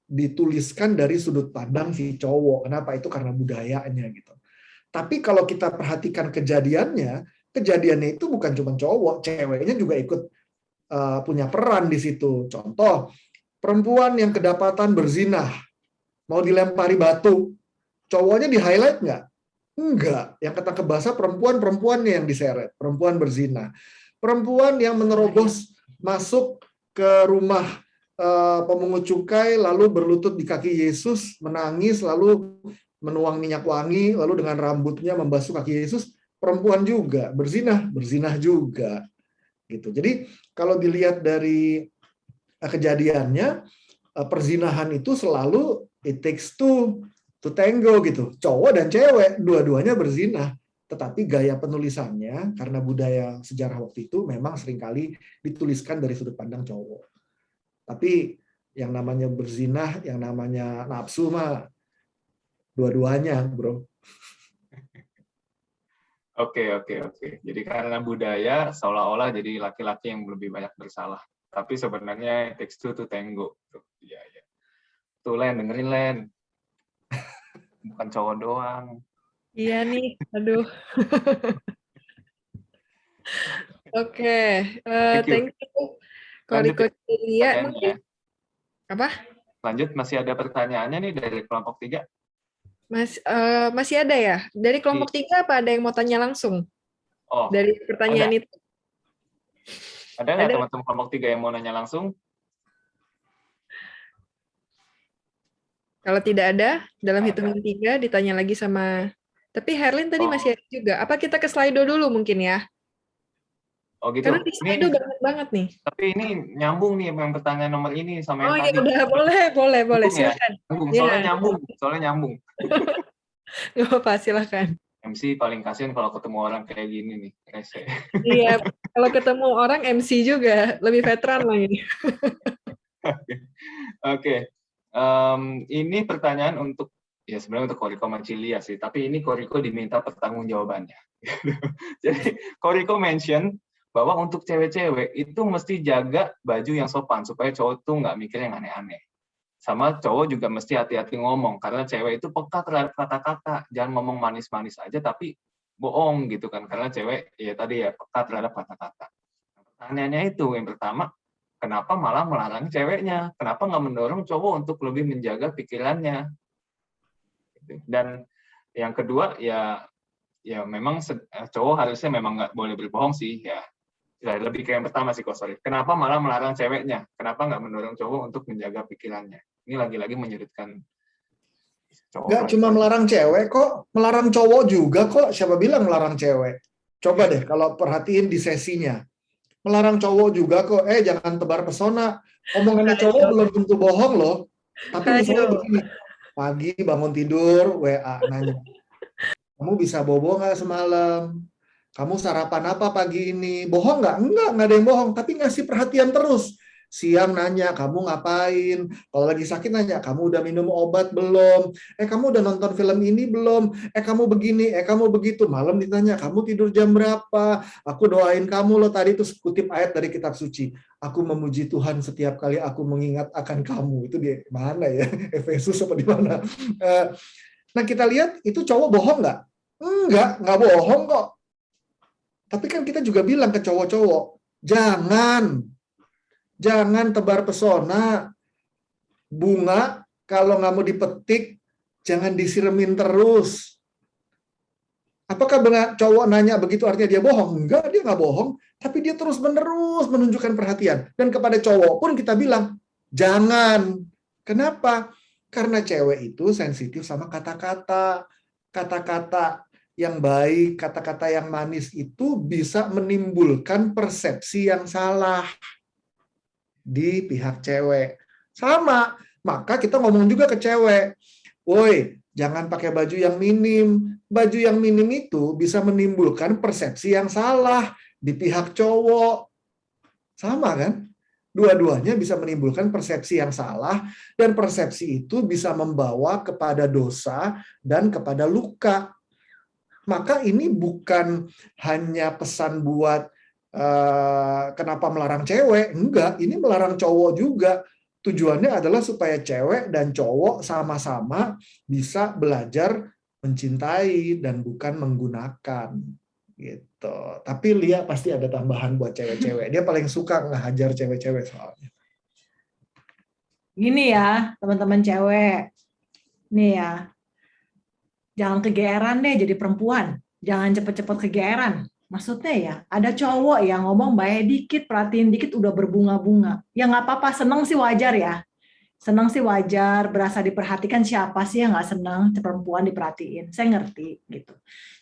dituliskan dari sudut pandang si cowok. Kenapa? Itu karena budayanya gitu. Tapi kalau kita perhatikan kejadiannya itu bukan cuma cowok, ceweknya juga ikut punya peran di situ. Contoh, perempuan yang kedapatan berzinah, mau dilempari batu, cowoknya di-highlight nggak? Enggak. Yang ketangkep basah perempuannya yang diseret, perempuan berzinah. Perempuan yang menerobos masuk ke rumah pemungut cukai, lalu berlutut di kaki Yesus, menangis, lalu menuang minyak wangi, lalu dengan rambutnya membasuh kaki Yesus, perempuan juga, berzinah juga. Gitu. Jadi kalau dilihat dari kejadiannya, perzinahan itu selalu it takes two to tango gitu. Cowok dan cewek, dua-duanya berzinah. Tetapi gaya penulisannya, karena budaya sejarah waktu itu, memang seringkali dituliskan dari sudut pandang cowok. Tapi yang namanya berzinah, yang namanya nafsu mah dua-duanya, bro. Oke. Jadi karena budaya seolah-olah jadi laki-laki yang lebih banyak bersalah. Tapi sebenarnya takes two to tango. Iya. Tuh Len, dengerin Len. Bukan cowok doang. Iya nih, aduh. Oke, thank you. Koriko Cilia mungkin apa? Lanjut, masih ada pertanyaannya nih dari kelompok 3? Masih ada ya? Dari kelompok 3 apa ada yang mau tanya langsung? Oh, dari pertanyaan itu. Ada nggak teman-teman kelompok 3 yang mau nanya langsung? Kalau tidak ada, dalam hitungan 3 ditanya lagi sama. Tapi Herlin tadi masih ada juga. Apa kita ke Slido dulu mungkin ya? Oh gitu. Karena di Slido banyak banget nih. Tapi ini nyambung nih yang pertanyaan nomor ini sama Oh yang iya tadi. udah, boleh, Nyambung ya? silakan. Soalnya nyambung. Gak apa-apa, silakan. MC paling kasihan kalau ketemu orang kayak gini nih, rese. Iya, kalau ketemu orang MC juga lebih veteran lah ini. Oke. Ini pertanyaan untuk ya sebenarnya untuk Koriko Macilia sih, tapi ini Koriko diminta pertanggungjawabannya. Jadi Koriko mention bahwa untuk cewek-cewek itu mesti jaga baju yang sopan supaya cowok tuh nggak mikir yang aneh-aneh. Sama cowok juga mesti hati-hati ngomong, karena cewek itu peka terhadap kata-kata. Jangan ngomong manis-manis aja, tapi bohong gitu kan. Karena cewek, ya tadi ya, peka terhadap kata-kata. Pertanyaannya itu, yang pertama, kenapa malah melarang ceweknya? Kenapa nggak mendorong cowok untuk lebih menjaga pikirannya? Dan yang kedua, ya memang cowok harusnya memang nggak boleh berbohong sih, ya. Lebih kayak yang pertama sih, sorry. Kenapa malah melarang ceweknya? Kenapa nggak mendorong cowok untuk menjaga pikirannya? Ini lagi-lagi menyudutkan cowok. Nggak cuma melarang cewek kok, melarang cowok juga kok. Siapa bilang melarang cewek? Coba deh kalau perhatiin di sesinya. Melarang cowok juga kok, jangan tebar pesona. Omongannya cowok belum tentu bohong loh. Tapi misalnya begini, pagi bangun tidur, WA nanya, kamu bisa bobo nggak semalam? Kamu sarapan apa pagi ini? Bohong nggak? Nggak ada yang bohong. Tapi ngasih perhatian terus. Siang nanya, kamu ngapain? Kalau lagi sakit nanya, kamu udah minum obat belum? Kamu udah nonton film ini belum? Kamu begini, kamu begitu. Malam ditanya, kamu tidur jam berapa? Aku doain kamu loh. Tadi itu kutip ayat dari kitab suci. Aku memuji Tuhan setiap kali aku mengingat akan kamu. Itu di mana ya? Efesus apa di mana? Nah kita lihat, itu cowok bohong nggak? Nggak bohong kok. Tapi kan kita juga bilang ke cowok-cowok, jangan tebar pesona. Bunga kalau nggak mau dipetik, jangan disiremin terus. Apakah benar cowok nanya begitu artinya dia bohong? Enggak, dia nggak bohong. Tapi dia terus-menerus menunjukkan perhatian. Dan kepada cowok pun kita bilang, jangan. Kenapa? Karena cewek itu sensitif sama kata-kata. Kata-kata yang baik, kata-kata yang manis itu bisa menimbulkan persepsi yang salah di pihak cewek. Sama, maka kita ngomong juga ke cewek, woi, jangan pakai baju yang minim. Baju yang minim itu bisa menimbulkan persepsi yang salah di pihak cowok. Sama kan? Dua-duanya bisa menimbulkan persepsi yang salah, dan persepsi itu bisa membawa kepada dosa dan kepada luka. Maka ini bukan hanya pesan buat kenapa melarang cewek, enggak, ini melarang cowok juga. Tujuannya adalah supaya cewek dan cowok sama-sama bisa belajar mencintai dan bukan menggunakan gitu. Tapi Lia pasti ada tambahan buat cewek-cewek. Dia paling suka ngehajar cewek-cewek soalnya. Gini ya, teman-teman cewek. Nih ya. Jangan kegeeran deh jadi perempuan. Jangan cepet-cepet kegeeran. Maksudnya ya, ada cowok yang ngomong baik dikit, perhatiin dikit udah berbunga-bunga. Ya nggak apa-apa, seneng sih wajar ya. Seneng sih wajar, berasa diperhatikan. Siapa sih yang nggak seneng perempuan diperhatiin? Saya ngerti gitu.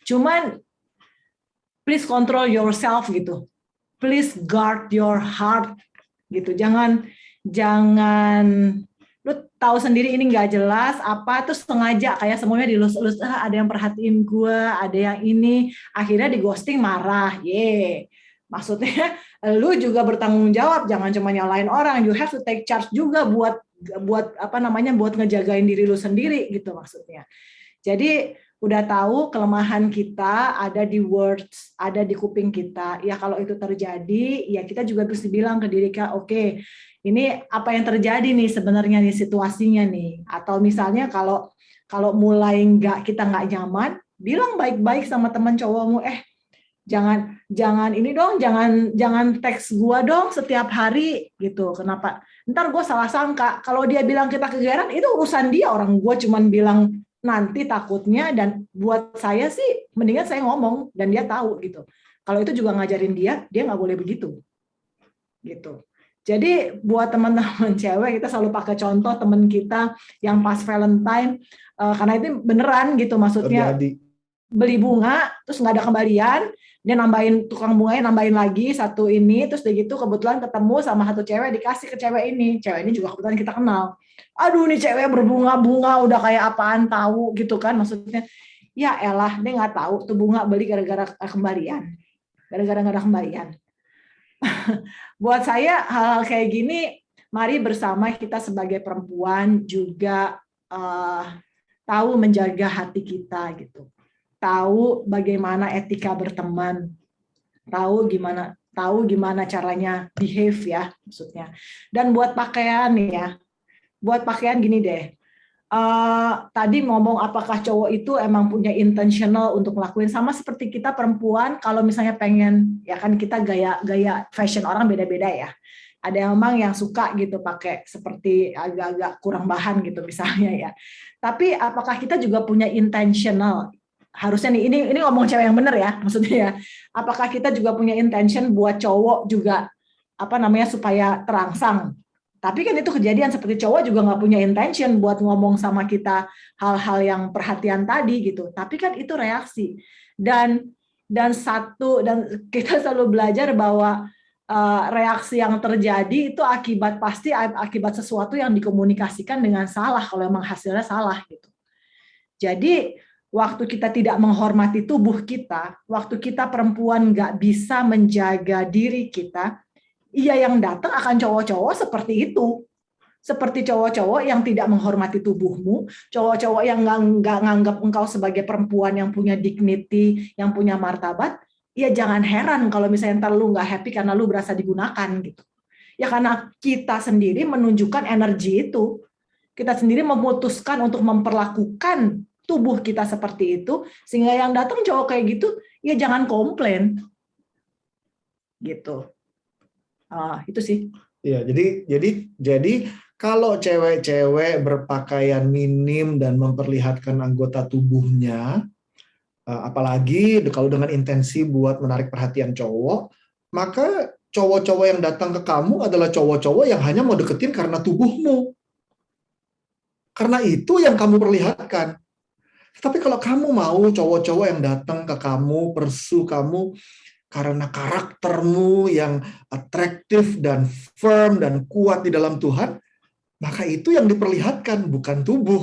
Cuman please control yourself gitu. Please guard your heart gitu. Jangan lu tahu sendiri ini nggak jelas apa, terus sengaja kayak semuanya dilus-lus, ada yang perhatiin gue, ada yang ini, akhirnya di ghosting, marah. Maksudnya lu juga bertanggung jawab, jangan cuma nyalain orang, you have to take charge juga buat ngejagain diri lu sendiri gitu maksudnya. Jadi udah tahu kelemahan kita ada di words, ada di kuping kita. Ya kalau itu terjadi, ya kita juga harus bilang ke diri kita, oke, ini apa yang terjadi nih sebenarnya nih situasinya nih. Atau misalnya kalau mulai kita nggak nyaman, bilang baik-baik sama teman cowokmu, jangan ini dong, jangan teks gua dong setiap hari gitu. Kenapa? Ntar gue salah sangka. Kalau dia bilang kita kegeeran, itu urusan dia. Orang gua cuman bilang nanti takutnya, dan buat saya sih mendingan saya ngomong dan dia tahu gitu. Kalau itu juga ngajarin dia nggak boleh begitu gitu. Jadi buat teman-teman cewek, kita selalu pakai contoh teman kita yang pas Valentine, karena itu beneran gitu, maksudnya Terjadi. beli bunga, terus nggak ada kembalian, dia nambahin, tukang bunganya nambahin lagi satu ini, terus dia gitu kebetulan ketemu sama satu cewek, dikasih ke cewek ini juga kebetulan kita kenal. Aduh, nih cewek berbunga-bunga, udah kayak apaan tahu gitu kan, maksudnya ya elah, dia nggak tahu tuh bunga beli gara-gara kembalian, gara-gara nggak ada kembalian. Buat saya hal-hal kayak gini, mari bersama kita sebagai perempuan juga tahu menjaga hati kita gitu, tahu bagaimana etika berteman, tahu gimana caranya behave ya maksudnya. Dan buat pakaian ya, buat pakaian gini deh. Tadi ngomong apakah cowok itu emang punya intentional untuk ngelakuin, sama seperti kita perempuan kalau misalnya pengen, ya kan kita gaya fashion orang beda-beda ya. Ada yang memang yang suka gitu pakai seperti agak-agak kurang bahan gitu misalnya ya. Tapi apakah kita juga punya intentional? Harusnya nih, ini ngomong cewek yang bener ya maksudnya ya. Apakah kita juga punya intention buat cowok juga supaya terangsang? Tapi kan itu kejadian, seperti cowok juga nggak punya intention buat ngomong sama kita hal-hal yang perhatian tadi gitu. Tapi kan itu reaksi. Dan kita selalu belajar bahwa reaksi yang terjadi itu pasti akibat sesuatu yang dikomunikasikan dengan salah kalau emang hasilnya salah gitu. Jadi waktu kita tidak menghormati tubuh kita, waktu kita perempuan nggak bisa menjaga diri kita, yang datang akan cowok-cowok seperti itu. Seperti cowok-cowok yang tidak menghormati tubuhmu, cowok-cowok yang nggak nganggap engkau sebagai perempuan yang punya dignity, yang punya martabat, ya jangan heran kalau misalnya ntar lu nggak happy karena lu berasa digunakan gitu. Ya karena kita sendiri menunjukkan energi itu. Kita sendiri memutuskan untuk memperlakukan tubuh kita seperti itu, sehingga yang datang cowok kayak gitu, ya jangan komplain. Gitu. Itu sih. Ya, jadi kalau cewek-cewek berpakaian minim dan memperlihatkan anggota tubuhnya, apalagi kalau dengan intensi buat menarik perhatian cowok, maka cowok-cowok yang datang ke kamu adalah cowok-cowok yang hanya mau deketin karena tubuhmu. Karena itu yang kamu perlihatkan. Tapi kalau kamu mau cowok-cowok yang datang ke kamu, pursue kamu, karena karaktermu yang atraktif dan firm dan kuat di dalam Tuhan, maka itu yang diperlihatkan, bukan tubuh,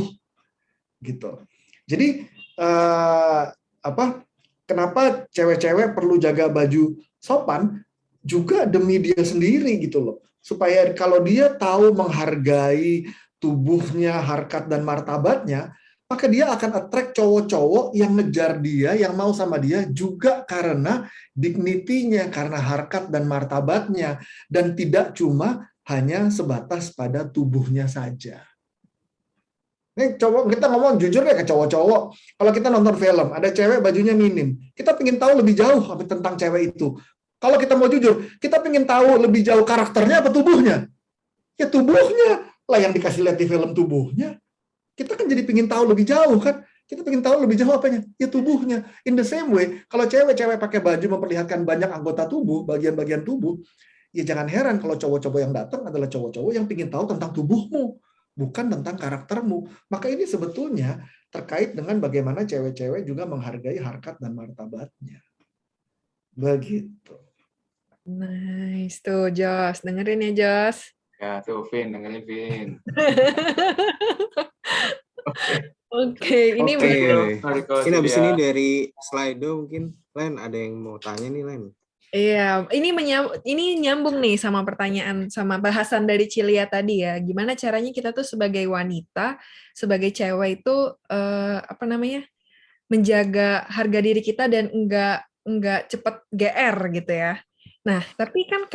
gitu. Jadi kenapa cewek-cewek perlu jaga baju sopan juga demi dia sendiri gitu loh, supaya kalau dia tahu menghargai tubuhnya, harkat dan martabatnya, maka dia akan attract cowok-cowok yang ngejar dia, yang mau sama dia juga karena dignity-nya, karena harkat dan martabatnya, dan tidak cuma hanya sebatas pada tubuhnya saja. Nih cowok, kita ngomong jujur deh ke cowok-cowok. Kalau kita nonton film, ada cewek bajunya minim, kita pengen tahu lebih jauh tentang cewek itu. Kalau kita mau jujur, kita pengen tahu lebih jauh karakternya apa tubuhnya? Ya tubuhnya lah yang dikasih lihat di film, tubuhnya. Kita kan jadi pengen tahu lebih jauh kan? Kita pengen tahu lebih jauh apanya? Ya tubuhnya. In the same way, kalau cewek-cewek pakai baju memperlihatkan banyak anggota tubuh, bagian-bagian tubuh, ya jangan heran kalau cowok-cowok yang datang adalah cowok-cowok yang pengen tahu tentang tubuhmu, bukan tentang karaktermu. Maka ini sebetulnya terkait dengan bagaimana cewek-cewek juga menghargai harkat dan martabatnya. Begitu. Nice tuh, Jos. Dengerin ya, Jos. Ya tuh, Vin, dengerin Vin. Oke, ini Ini habis ini dari Slido mungkin Len ada yang mau tanya nih Len. Iya, ini nyambung nih sama pertanyaan, sama bahasan dari Cilia tadi ya. Gimana caranya kita tuh sebagai wanita, sebagai cewek itu menjaga harga diri kita dan enggak cepet GR gitu ya. Nah, tapi kan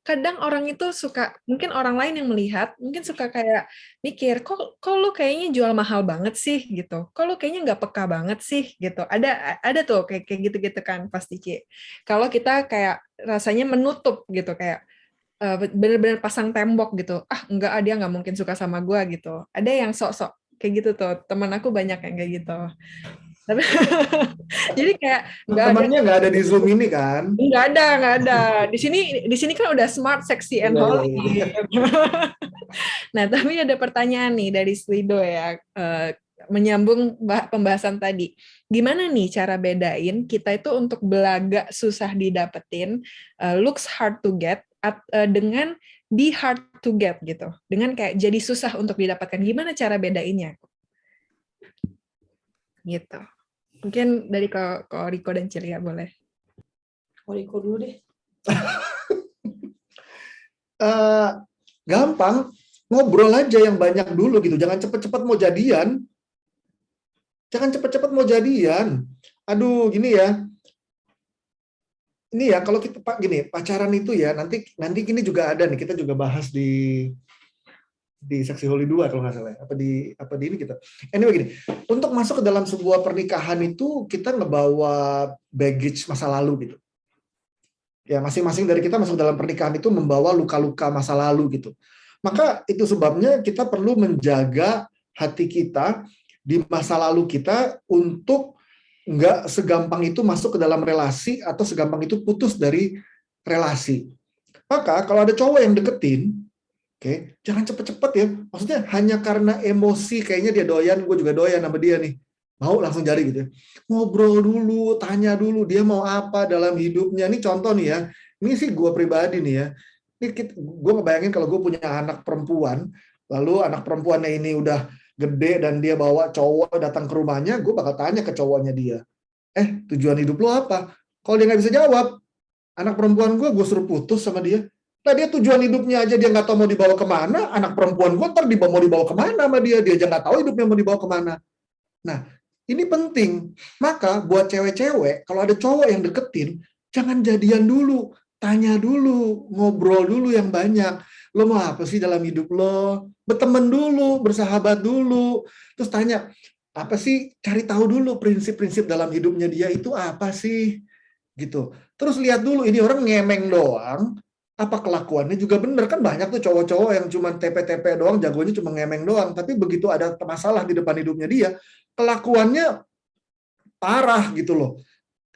kadang orang itu suka, mungkin orang lain yang melihat, mungkin suka kayak mikir, kok lu kayaknya jual mahal banget sih gitu. Kok lu kayaknya nggak peka banget sih gitu. Ada tuh kayak gitu-gitu kan pasti, Ci. Kalau kita kayak rasanya menutup gitu, kayak bener-bener pasang tembok gitu. Enggak, dia nggak mungkin suka sama gua gitu. Ada yang sok-sok kayak gitu tuh. Teman aku banyak yang kayak gitu. Tapi jadi kayak nggak ada. Teman-temannya nggak ada di Zoom ini kan? Nggak ada. Di sini kan udah smart, sexy, and holy. Nah, tapi ada pertanyaan nih dari Slido ya, menyambung pembahasan tadi. Gimana nih cara bedain kita itu untuk belaga susah didapetin, looks hard to get, dengan be hard to get gitu. Dengan kayak jadi susah untuk didapatkan. Gimana cara bedainnya? Gitu. Mungkin dari Ko Riko dan Cilia boleh. Ko Riko dulu deh. Gampang, ngobrol aja yang banyak dulu gitu. Jangan cepet-cepet mau jadian. Aduh, gini ya. Ini ya, kalau kita pacaran itu ya, nanti gini juga ada nih, kita juga bahas di seksi Holy 2 kalau nggak salah. Apa di ini kita. Anyway gini, untuk masuk ke dalam sebuah pernikahan itu kita ngebawa baggage masa lalu gitu. Ya, masing-masing dari kita masuk dalam pernikahan itu membawa luka-luka masa lalu gitu. Maka itu sebabnya kita perlu menjaga hati kita di masa lalu kita untuk nggak segampang itu masuk ke dalam relasi atau segampang itu putus dari relasi. Maka kalau ada cowok yang deketin, jangan cepet-cepet ya. Maksudnya hanya karena emosi, kayaknya dia doyan, gue juga doyan sama dia nih. Mau langsung jari gitu ya. Ngobrol dulu, tanya dulu dia mau apa dalam hidupnya. Ini contoh nih ya. Ini sih gue pribadi nih ya. Gue ngebayangin kalau gue punya anak perempuan, lalu anak perempuannya ini udah gede dan dia bawa cowok datang ke rumahnya, gue bakal tanya ke cowoknya dia, tujuan hidup lo apa? Kalau dia nggak bisa jawab, anak perempuan gue suruh putus sama dia. Nah, dia tujuan hidupnya aja dia nggak tahu mau dibawa kemana, anak perempuan gue ntar mau dibawa kemana sama dia aja nggak tahu hidupnya mau dibawa kemana. Nah, ini penting. Maka buat cewek-cewek, kalau ada cowok yang deketin, jangan jadian dulu, tanya dulu, ngobrol dulu yang banyak. Lo mau apa sih dalam hidup lo? Berteman dulu, bersahabat dulu. Terus tanya, apa sih? Cari tahu dulu prinsip-prinsip dalam hidupnya dia itu apa sih? Gitu. Terus lihat dulu, ini orang ngemeng doang, apa kelakuannya juga bener. Kan banyak tuh cowok-cowok yang cuma TP-TP doang, jagonya cuma ngemeng doang. Tapi begitu ada masalah di depan hidupnya dia, kelakuannya parah gitu loh.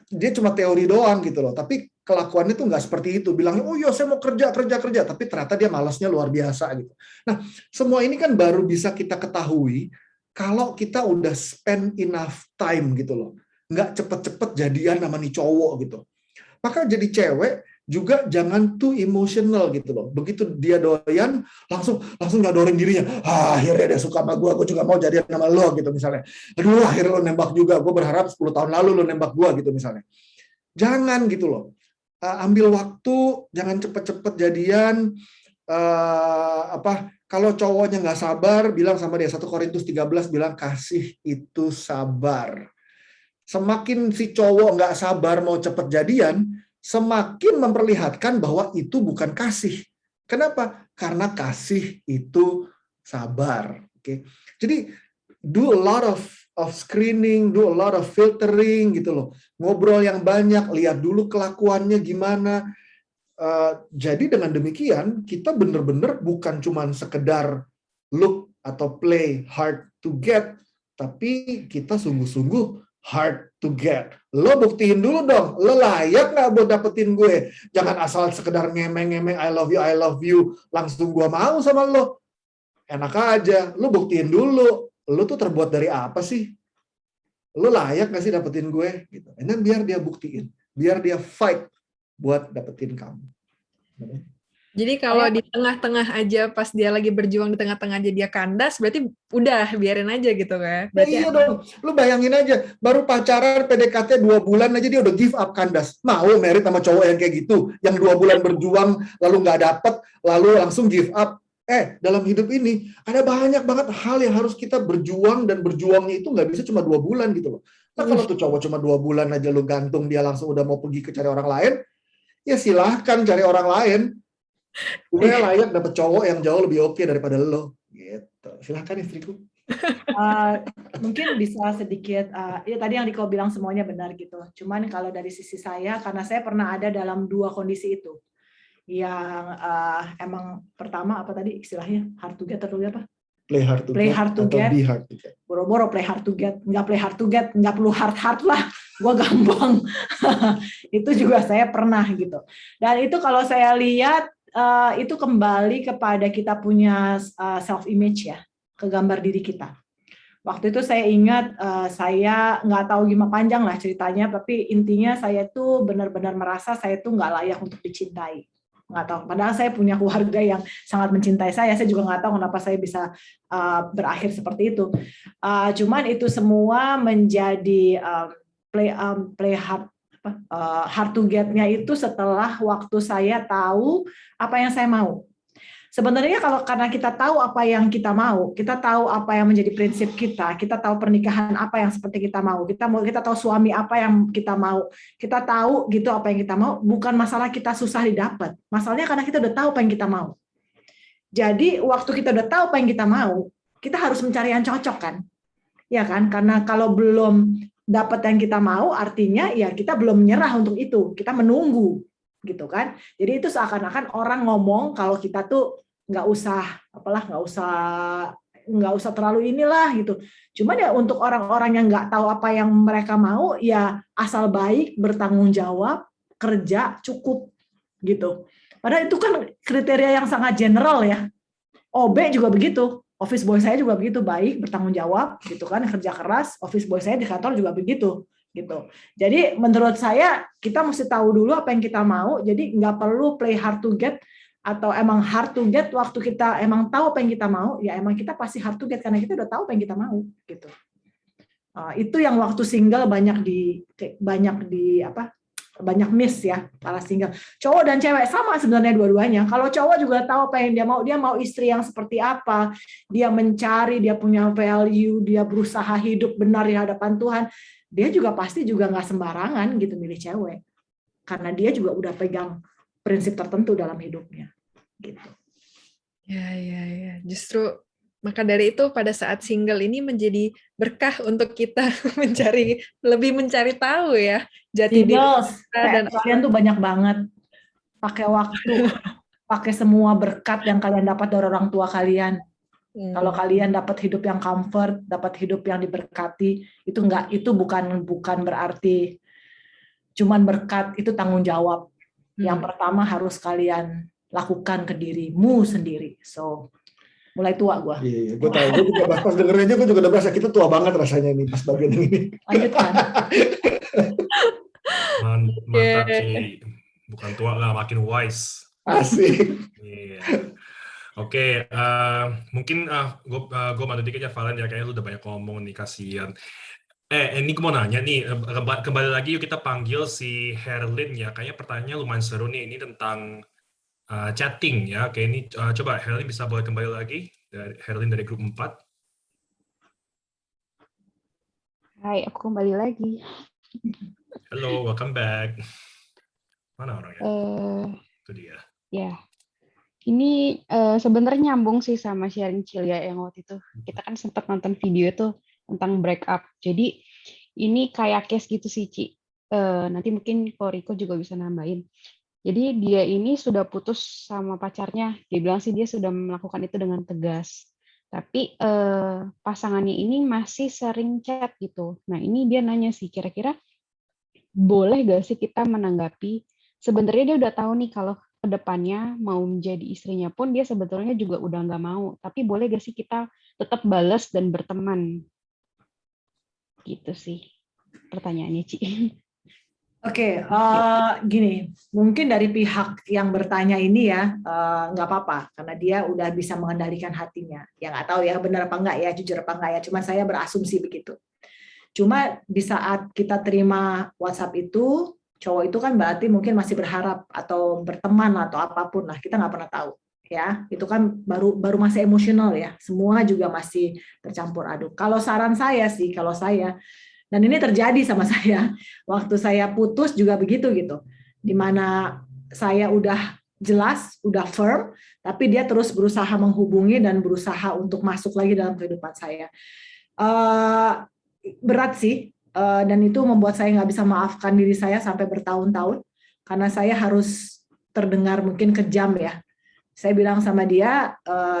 Dia cuma teori doang gitu loh. Tapi kelakuannya tuh nggak seperti itu. Bilangnya, oh iya saya mau kerja. Tapi ternyata dia malasnya luar biasa gitu. Nah, semua ini kan baru bisa kita ketahui kalau kita udah spend enough time gitu loh. Nggak cepet-cepet jadian sama nih cowok gitu. Maka jadi cewek juga jangan too emotional gitu loh. Begitu dia doyan, langsung nyodorin dirinya. Akhirnya dia suka sama gue juga mau jadian sama lo gitu misalnya. Aduh, akhirnya lo nembak juga. Gue berharap 10 tahun lalu lo nembak gue gitu misalnya. Jangan gitu loh. Ambil waktu, jangan cepet-cepet jadian. Kalau cowoknya nggak sabar, bilang sama dia, 1 Korintus 13 bilang kasih itu sabar. Semakin si cowok nggak sabar mau cepet jadian, semakin memperlihatkan bahwa itu bukan kasih. Kenapa? Karena kasih itu sabar. Oke. Jadi do a lot of screening, do a lot of filtering gitu loh. Ngobrol yang banyak, lihat dulu kelakuannya gimana. Jadi dengan demikian kita benar-benar bukan cuma sekedar look atau play hard to get, tapi kita sungguh-sungguh hard to get. Lo buktiin dulu dong, lo layak nggak buat dapetin gue. Jangan asal sekedar ngemeng-ngemeng I love you, langsung gue mau sama lo. Enak aja, lo buktiin dulu. Lo tuh terbuat dari apa sih? Lo layak nggak sih dapetin gue? Gitu. Dan biar dia buktiin, biar dia fight buat dapetin kamu. Jadi kalau di tengah-tengah aja pas dia lagi berjuang di tengah-tengah aja dia kandas, berarti udah biarin aja gitu kan? Berarti iya dong, lu bayangin aja, baru pacaran PDKT 2 bulan aja dia udah give up kandas. Mau married sama cowok yang kayak gitu, yang 2 bulan berjuang lalu nggak dapet, lalu langsung give up. Dalam hidup ini ada banyak banget hal yang harus kita berjuang, dan berjuangnya itu nggak bisa cuma 2 bulan gitu loh. Nah kalau tuh cowok cuma 2 bulan aja lu gantung dia langsung udah mau pergi ke cari orang lain, ya silahkan cari orang lain. Gue layak dapet cowok yang jauh lebih oke daripada lo. Gitu. Silahkan istriku. Mungkin bisa sedikit, ya tadi yang Riko bilang semuanya benar gitu. Cuman kalau dari sisi saya, karena saya pernah ada dalam 2 kondisi itu. Yang emang pertama apa tadi istilahnya hard to get atau apa? Play hard to Play get hard to atau get. be hard to get. Boro-boro play hard to get, nggak play hard to get, nggak perlu hard lah, gue gampang. Itu juga saya pernah gitu. Dan itu kalau saya lihat itu kembali kepada kita punya self image ya, ke gambar diri kita. Waktu itu saya ingat saya nggak tahu gimana panjang lah ceritanya, tapi intinya saya tuh benar-benar merasa saya tuh nggak layak untuk dicintai. Nggak tahu. Padahal saya punya keluarga yang sangat mencintai saya juga nggak tahu kenapa saya bisa berakhir seperti itu. Cuman itu semua menjadi play hard to get-nya itu setelah waktu saya tahu apa yang saya mau. Sebenarnya karena kita tahu apa yang kita mau, kita tahu apa yang menjadi prinsip kita tahu pernikahan apa yang seperti kita tahu suami apa yang kita mau, kita tahu gitu apa yang kita mau, bukan masalah kita susah didapat. Masalahnya karena kita udah tahu apa yang kita mau. Jadi waktu kita udah tahu apa yang kita mau, kita harus mencari yang cocok kan? Ya kan? Karena kalau belum dapat yang kita mau, artinya ya kita belum menyerah untuk itu, kita menunggu gitu kan. Jadi itu seakan-akan orang ngomong kalau kita tuh nggak usah terlalu inilah gitu. Cuma ya untuk orang-orang yang nggak tahu apa yang mereka mau, ya asal baik, bertanggung jawab, kerja cukup gitu. Padahal itu kan kriteria yang sangat general ya. OB juga begitu, office boy saya juga begitu, baik, bertanggung jawab gitu kan, kerja keras. Office boy saya di kantor juga begitu gitu. Jadi menurut saya kita mesti tahu dulu apa yang kita mau. Jadi nggak perlu play hard to get. Atau emang hard to get waktu kita emang tahu apa yang kita mau, ya emang kita pasti hard to get karena kita udah tahu apa yang kita mau gitu. Itu yang waktu single banyak miss ya, para single. Cowok dan cewek sama sebenarnya dua-duanya. Kalau cowok juga tahu apa yang dia mau istri yang seperti apa, dia mencari, dia punya value, dia berusaha hidup benar di hadapan Tuhan, dia juga pasti juga nggak sembarangan gitu milih cewek. Karena dia juga udah pegang prinsip tertentu dalam hidupnya gitu. Ya. Justru maka dari itu pada saat single ini menjadi berkah untuk kita lebih mencari tahu ya jati diri kita. Dan kalian tuh banyak banget pakai waktu, pakai semua berkat yang kalian dapat dari orang tua kalian. Kalau kalian dapat hidup yang comfort, dapat hidup yang diberkati, itu bukan berarti cuman berkat, itu tanggung jawab. Yang pertama harus kalian lakukan ke dirimu sendiri. So, mulai tua gue. Iya, gue tahu. Gue juga pas dengerin aja gue juga udah berasa kita tua banget rasanya nih pas bagian ini. Lanjutkan. Mantap sih. Bukan tua lah, makin wise. Asik. Iya. Oke, mungkin gue bantu dikit aja Valen ya, kayaknya lu udah banyak ngomong nih, kasihan. Ini gue mau nanya nih, kembali lagi yuk kita panggil si Herlin ya. Kayaknya pertanyaannya lumayan seru nih, ini tentang chatting ya. Oke, ini coba Herlin bisa boleh kembali lagi, Herlin dari grup 4. Hai, aku kembali lagi. Halo, welcome back. Mana orangnya? Itu dia. Ya, ini sebenarnya nyambung sih sama sharing Cilia yang waktu itu. Kita kan sempat nonton video itu tentang breakup. Jadi ini kayak case gitu sih, Ci. Nanti mungkin Koriko juga bisa nambahin. Jadi dia ini sudah putus sama pacarnya. Dia bilang sih dia sudah melakukan itu dengan tegas. Tapi pasangannya ini masih sering chat gitu. Nah ini dia nanya sih, kira-kira boleh gak sih kita menanggapi? Sebenarnya dia udah tahu nih kalau kedepannya mau menjadi istrinya pun dia sebetulnya juga udah nggak mau. Tapi boleh gak sih kita tetap balas dan berteman? Gitu sih pertanyaannya, Ci. Oke, gini, mungkin dari pihak yang bertanya ini ya nggak apa-apa karena dia udah bisa mengendalikan hatinya. Ya nggak tahu ya benar apa enggak ya, jujur apa enggak ya. Cuma saya berasumsi begitu. Cuma di saat kita terima WhatsApp itu, cowok itu kan berarti mungkin masih berharap atau berteman atau apapun lah. Kita nggak pernah tahu. Ya, itu kan baru masih emosional ya. Semua juga masih tercampur aduk. Kalau saran saya sih, dan ini terjadi sama saya waktu saya putus juga begitu gitu. Dimana saya udah jelas, udah firm, tapi dia terus berusaha menghubungi dan berusaha untuk masuk lagi dalam kehidupan saya. Berat sih, dan itu membuat saya nggak bisa maafkan diri saya sampai bertahun-tahun karena saya harus terdengar mungkin kejam ya. Saya bilang sama dia,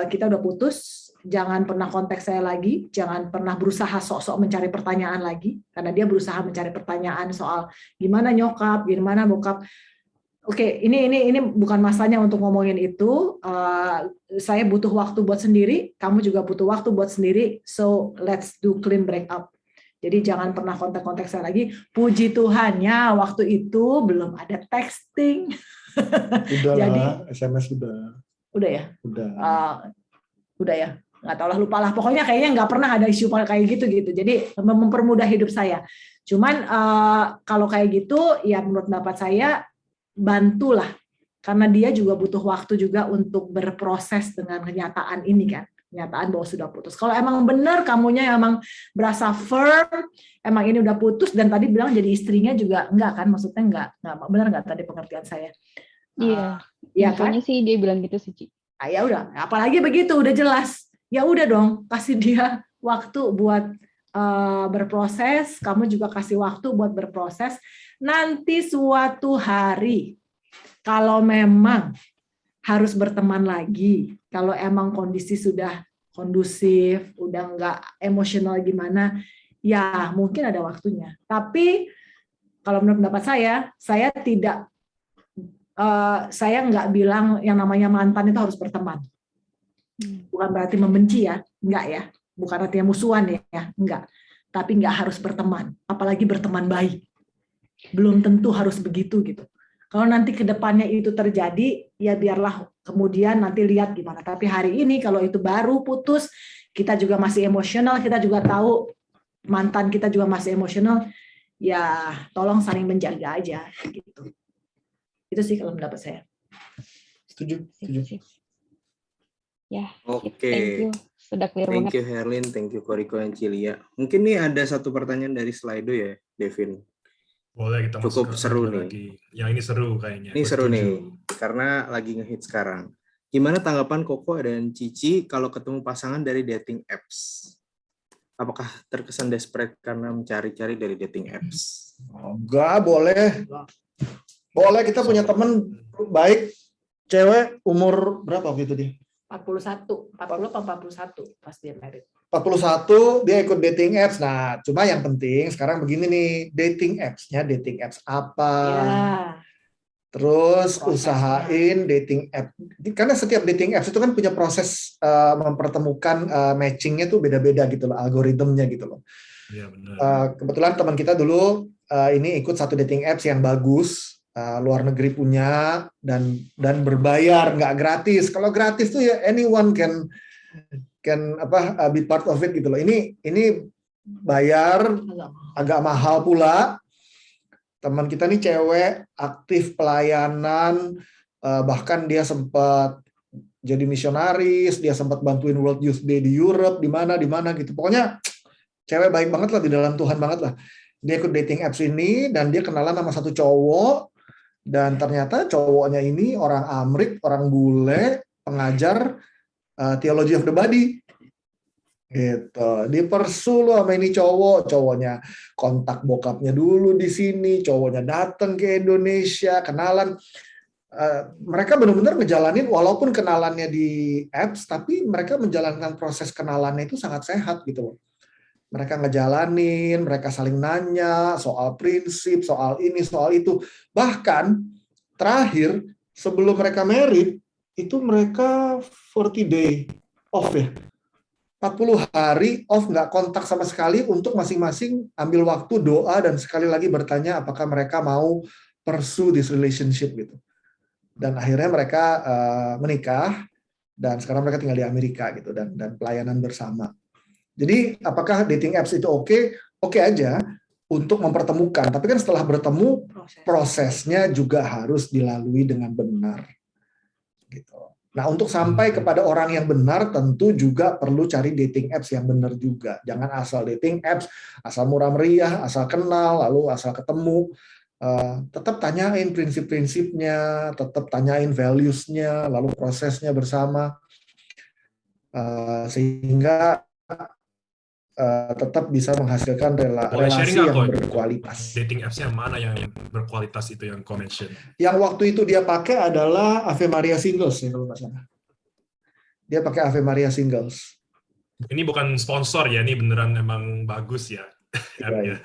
kita udah putus, jangan pernah kontak saya lagi, jangan pernah berusaha sok-sok mencari pertanyaan lagi, karena dia berusaha mencari pertanyaan soal gimana nyokap, gimana bokap. Oke, ini bukan masanya untuk ngomongin itu. Saya butuh waktu buat sendiri, kamu juga butuh waktu buat sendiri. So let's do clean breakup. Jadi jangan pernah kontak-kontak saya lagi. Puji Tuhannya waktu itu belum ada texting. Udah Jadi lah, SMS udah ya. Udah Ya. Nggak tahu lah, lupa lah. Pokoknya kayaknya nggak pernah ada isu kayak gitu. Jadi mempermudah hidup saya. Cuman kalau kayak gitu, ya menurut pendapat saya bantulah, karena dia juga butuh waktu juga untuk berproses dengan kenyataan ini kan, kenyataan bahwa sudah putus. Kalau emang benar kamunya emang berasa firm, emang ini udah putus, dan tadi bilang jadi istrinya juga enggak kan, maksudnya enggak benar nggak tadi pengertian saya? Iya, ya kan? Sih dia bilang gitu sih, Ci. Ya udah, apalagi begitu udah jelas, ya udah dong, kasih dia waktu buat berproses, kamu juga kasih waktu buat berproses. Nanti suatu hari, kalau memang harus berteman lagi, kalau emang kondisi sudah kondusif, udah nggak emosional gimana, ya mungkin ada waktunya. Tapi kalau menurut pendapat saya tidak, saya nggak bilang yang namanya mantan itu harus berteman. Bukan berarti membenci ya, enggak ya. Bukan artinya musuhan ya, enggak. Tapi nggak harus berteman, apalagi berteman baik. Belum tentu harus begitu gitu. Kalau nanti ke depannya itu terjadi, ya biarlah kemudian nanti lihat gimana. Tapi hari ini kalau itu baru putus, kita juga masih emosional, kita juga tahu mantan kita juga masih emosional, ya tolong saling menjaga aja gitu. Itu sih kalau mendapat saya. Setuju. Ya. Oke. Thank you. Sudah clear banget. Thank you Herlin, thank you Koriko and Cilia. Mungkin nih ada satu pertanyaan dari Slido ya, Devin. Boleh kita Cukup masuk ke seru satu nih. lagi. Yang ini seru kayaknya. Ini seru nih, karena lagi ngehit sekarang. Gimana tanggapan Koko dan Cici kalau ketemu pasangan dari dating apps? Apakah terkesan desperate karena mencari-cari dari dating apps? Enggak, boleh. Boleh, kita punya temen baik, cewek umur berapa waktu itu dia? 40 apa 41 pas dia married. 41, dia ikut dating apps. Nah, cuma yang penting sekarang begini nih, dating apps-nya dating apps apa? Ya. Terus Prosesnya. usahain dating app. Karena setiap dating apps itu kan punya proses mempertemukan matching-nya tuh beda-beda gitu loh, algoritmnya gitu loh. Iya benar. Kebetulan teman kita dulu ini ikut satu dating apps yang bagus, luar negeri punya dan berbayar, nggak gratis. Kalau gratis tuh ya anyone can be part of it gitu loh. Ini bayar agak mahal pula. Teman kita nih cewek, aktif pelayanan, bahkan dia sempat jadi misionaris, dia sempat bantuin World Youth Day di Europe, di mana gitu. Pokoknya cewek baik banget lah, di dalam Tuhan banget lah. Dia ikut dating apps ini dan dia kenalan sama satu cowok, dan ternyata cowoknya ini orang Amrik, orang bule, pengajar Theology of the Body. Gitu. Dipersu loh sama ini cowoknya kontak bokapnya dulu di sini, cowoknya datang ke Indonesia, kenalan. Mereka benar-benar ngejalanin, walaupun kenalannya di apps, tapi mereka menjalankan proses kenalannya itu sangat sehat gitu loh. Mereka ngejalanin, mereka saling nanya soal prinsip, soal ini, soal itu. Bahkan terakhir sebelum mereka married, itu mereka 40 day off ya. 40 hari off, nggak kontak sama sekali, untuk masing-masing ambil waktu doa dan sekali lagi bertanya apakah mereka mau pursue this relationship gitu. Dan akhirnya mereka menikah dan sekarang mereka tinggal di Amerika gitu, dan pelayanan bersama. Jadi apakah dating apps itu oke? Oke aja untuk mempertemukan, tapi kan setelah bertemu prosesnya juga harus dilalui dengan benar. Gitu. Nah, untuk sampai kepada orang yang benar tentu juga perlu cari dating apps yang benar juga. Jangan asal dating apps, asal murah meriah, asal kenal, lalu asal ketemu. Tetap tanyain prinsip-prinsipnya, tetap tanyain values-nya, lalu prosesnya bersama. Sehingga tetap bisa menghasilkan relasi yang berkualitas. Dating apps yang mana yang berkualitas itu yang kau mention? Yang waktu itu dia pakai adalah Ave Maria Singles ya kalau nggak salah. Dia pakai Ave Maria Singles. ini bukan sponsor ya, ini beneran emang bagus ya app-nya.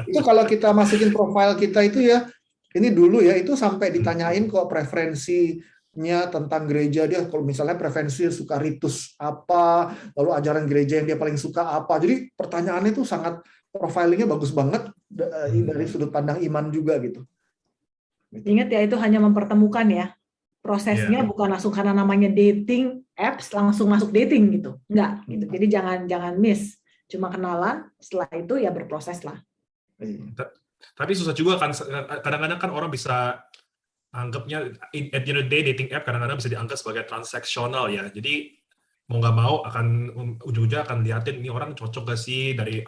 Itu kalau kita masukin profil kita itu ya, ini dulu ya, itu sampai ditanyain kok preferensinya tentang gereja dia, kalau misalnya preferensi suka ritus apa, lalu ajaran gereja yang dia paling suka apa. Jadi pertanyaannya itu sangat, profilingnya bagus banget dari sudut pandang iman juga gitu. Ingat ya, itu hanya mempertemukan ya. Prosesnya bukan langsung karena namanya dating apps langsung masuk dating gitu. Enggak gitu. Jadi jangan miss. Cuma kenalan, setelah itu ya berproses lah. Tapi susah juga kan, kadang-kadang kan orang bisa anggapnya at the end of the day dating app kadang-kadang bisa dianggap sebagai transaksional ya. Jadi mau nggak mau akan ujung-ujungnya akan liatin ini orang cocok gak sih dari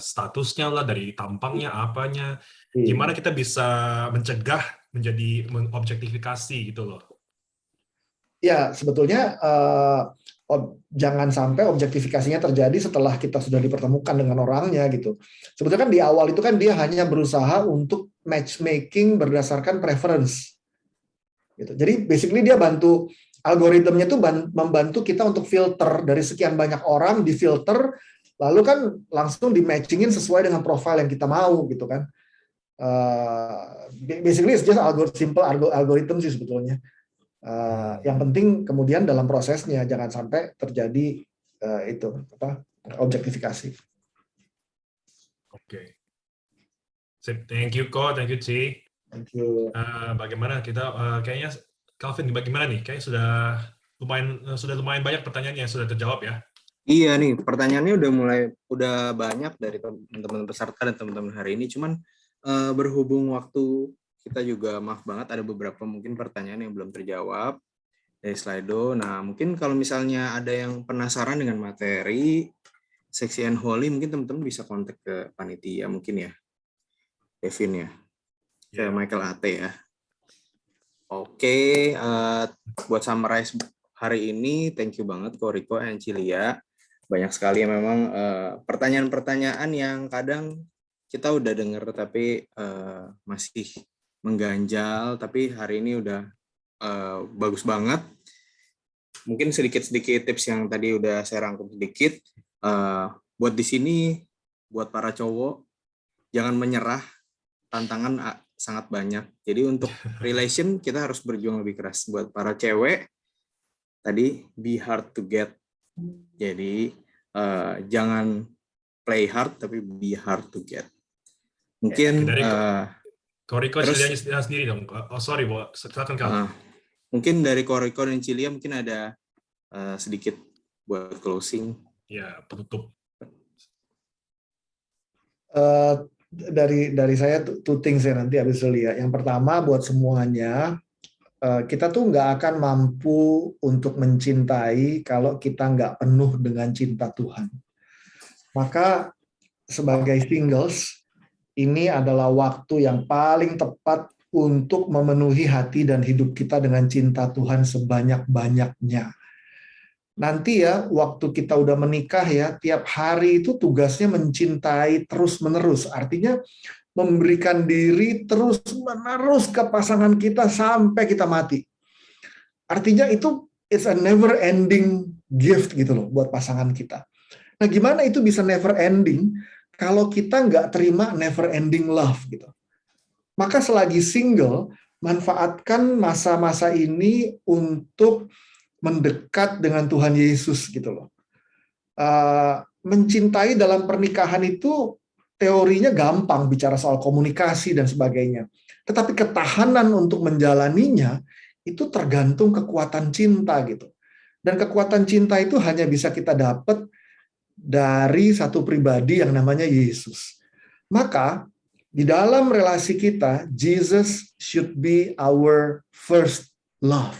statusnya lah, dari tampangnya apanya. Gimana kita bisa mencegah menjadi mengobjektifikasi gitu loh. Ya, sebetulnya jangan sampai objektifikasinya terjadi setelah kita sudah dipertemukan dengan orangnya gitu. Sebetulnya kan di awal itu kan dia hanya berusaha untuk matchmaking berdasarkan preference. Gitu. Jadi basically dia bantu, algoritmanya itu membantu kita untuk filter dari sekian banyak orang, difilter, lalu kan langsung di-matchingin sesuai dengan profil yang kita mau gitu kan. Basically it's just simple algorithm sih sebetulnya. Yang penting kemudian dalam prosesnya jangan sampai terjadi objektifikasi. Oke. Thank you Ko, thank you Ci. Thank you. Bagaimana kita kayaknya Calvin bagaimana nih? Kayaknya sudah lumayan banyak pertanyaan yang sudah terjawab ya. Iya nih, pertanyaannya udah banyak dari teman-teman peserta dan teman-teman hari ini. Cuman berhubung waktu kita juga maaf banget ada beberapa mungkin pertanyaan yang belum terjawab dari Slido. Nah, mungkin kalau misalnya ada yang penasaran dengan materi Seksi and Holy, mungkin teman-teman bisa kontak ke panitia mungkin ya. Devin ya. Ke Michael AT ya. Oke, buat summarize hari ini, thank you banget Koriko and Cilia. Banyak sekali memang pertanyaan-pertanyaan yang kadang kita udah dengar tapi masih mengganjal, tapi hari ini udah bagus banget. Mungkin sedikit-sedikit tips yang tadi udah saya rangkum sedikit. Buat di sini, buat para cowok, jangan menyerah, tantangan sangat banyak. Jadi untuk relation kita harus berjuang lebih keras. Buat para cewek, tadi be hard to get. Jadi jangan play hard, tapi be hard to get. Mungkin Koriko Cilia sendiri dong. Oh sorry, silakan Kak. Mungkin dari Koriko dan Cilia mungkin ada sedikit buat closing. Ya, penutup. Dari saya two things ya nanti habis lihat. Yang pertama buat semuanya, kita tuh nggak akan mampu untuk mencintai kalau kita nggak penuh dengan cinta Tuhan. Maka sebagai singles, ini adalah waktu yang paling tepat untuk memenuhi hati dan hidup kita dengan cinta Tuhan sebanyak-banyaknya. Nanti ya, waktu kita udah menikah ya, tiap hari itu tugasnya mencintai terus-menerus. Artinya memberikan diri terus-menerus ke pasangan kita sampai kita mati. Artinya itu it's a never-ending gift gitu loh buat pasangan kita. Nah, gimana itu bisa never-ending kalau kita nggak terima never-ending love gitu. Maka selagi single, manfaatkan masa-masa ini untuk mendekat dengan Tuhan Yesus gitu loh. Mencintai dalam pernikahan itu teorinya gampang bicara soal komunikasi dan sebagainya. Tetapi ketahanan untuk menjalaninya itu tergantung kekuatan cinta gitu. Dan kekuatan cinta itu hanya bisa kita dapat dari satu pribadi yang namanya Yesus. Maka di dalam relasi kita, Jesus should be our first love.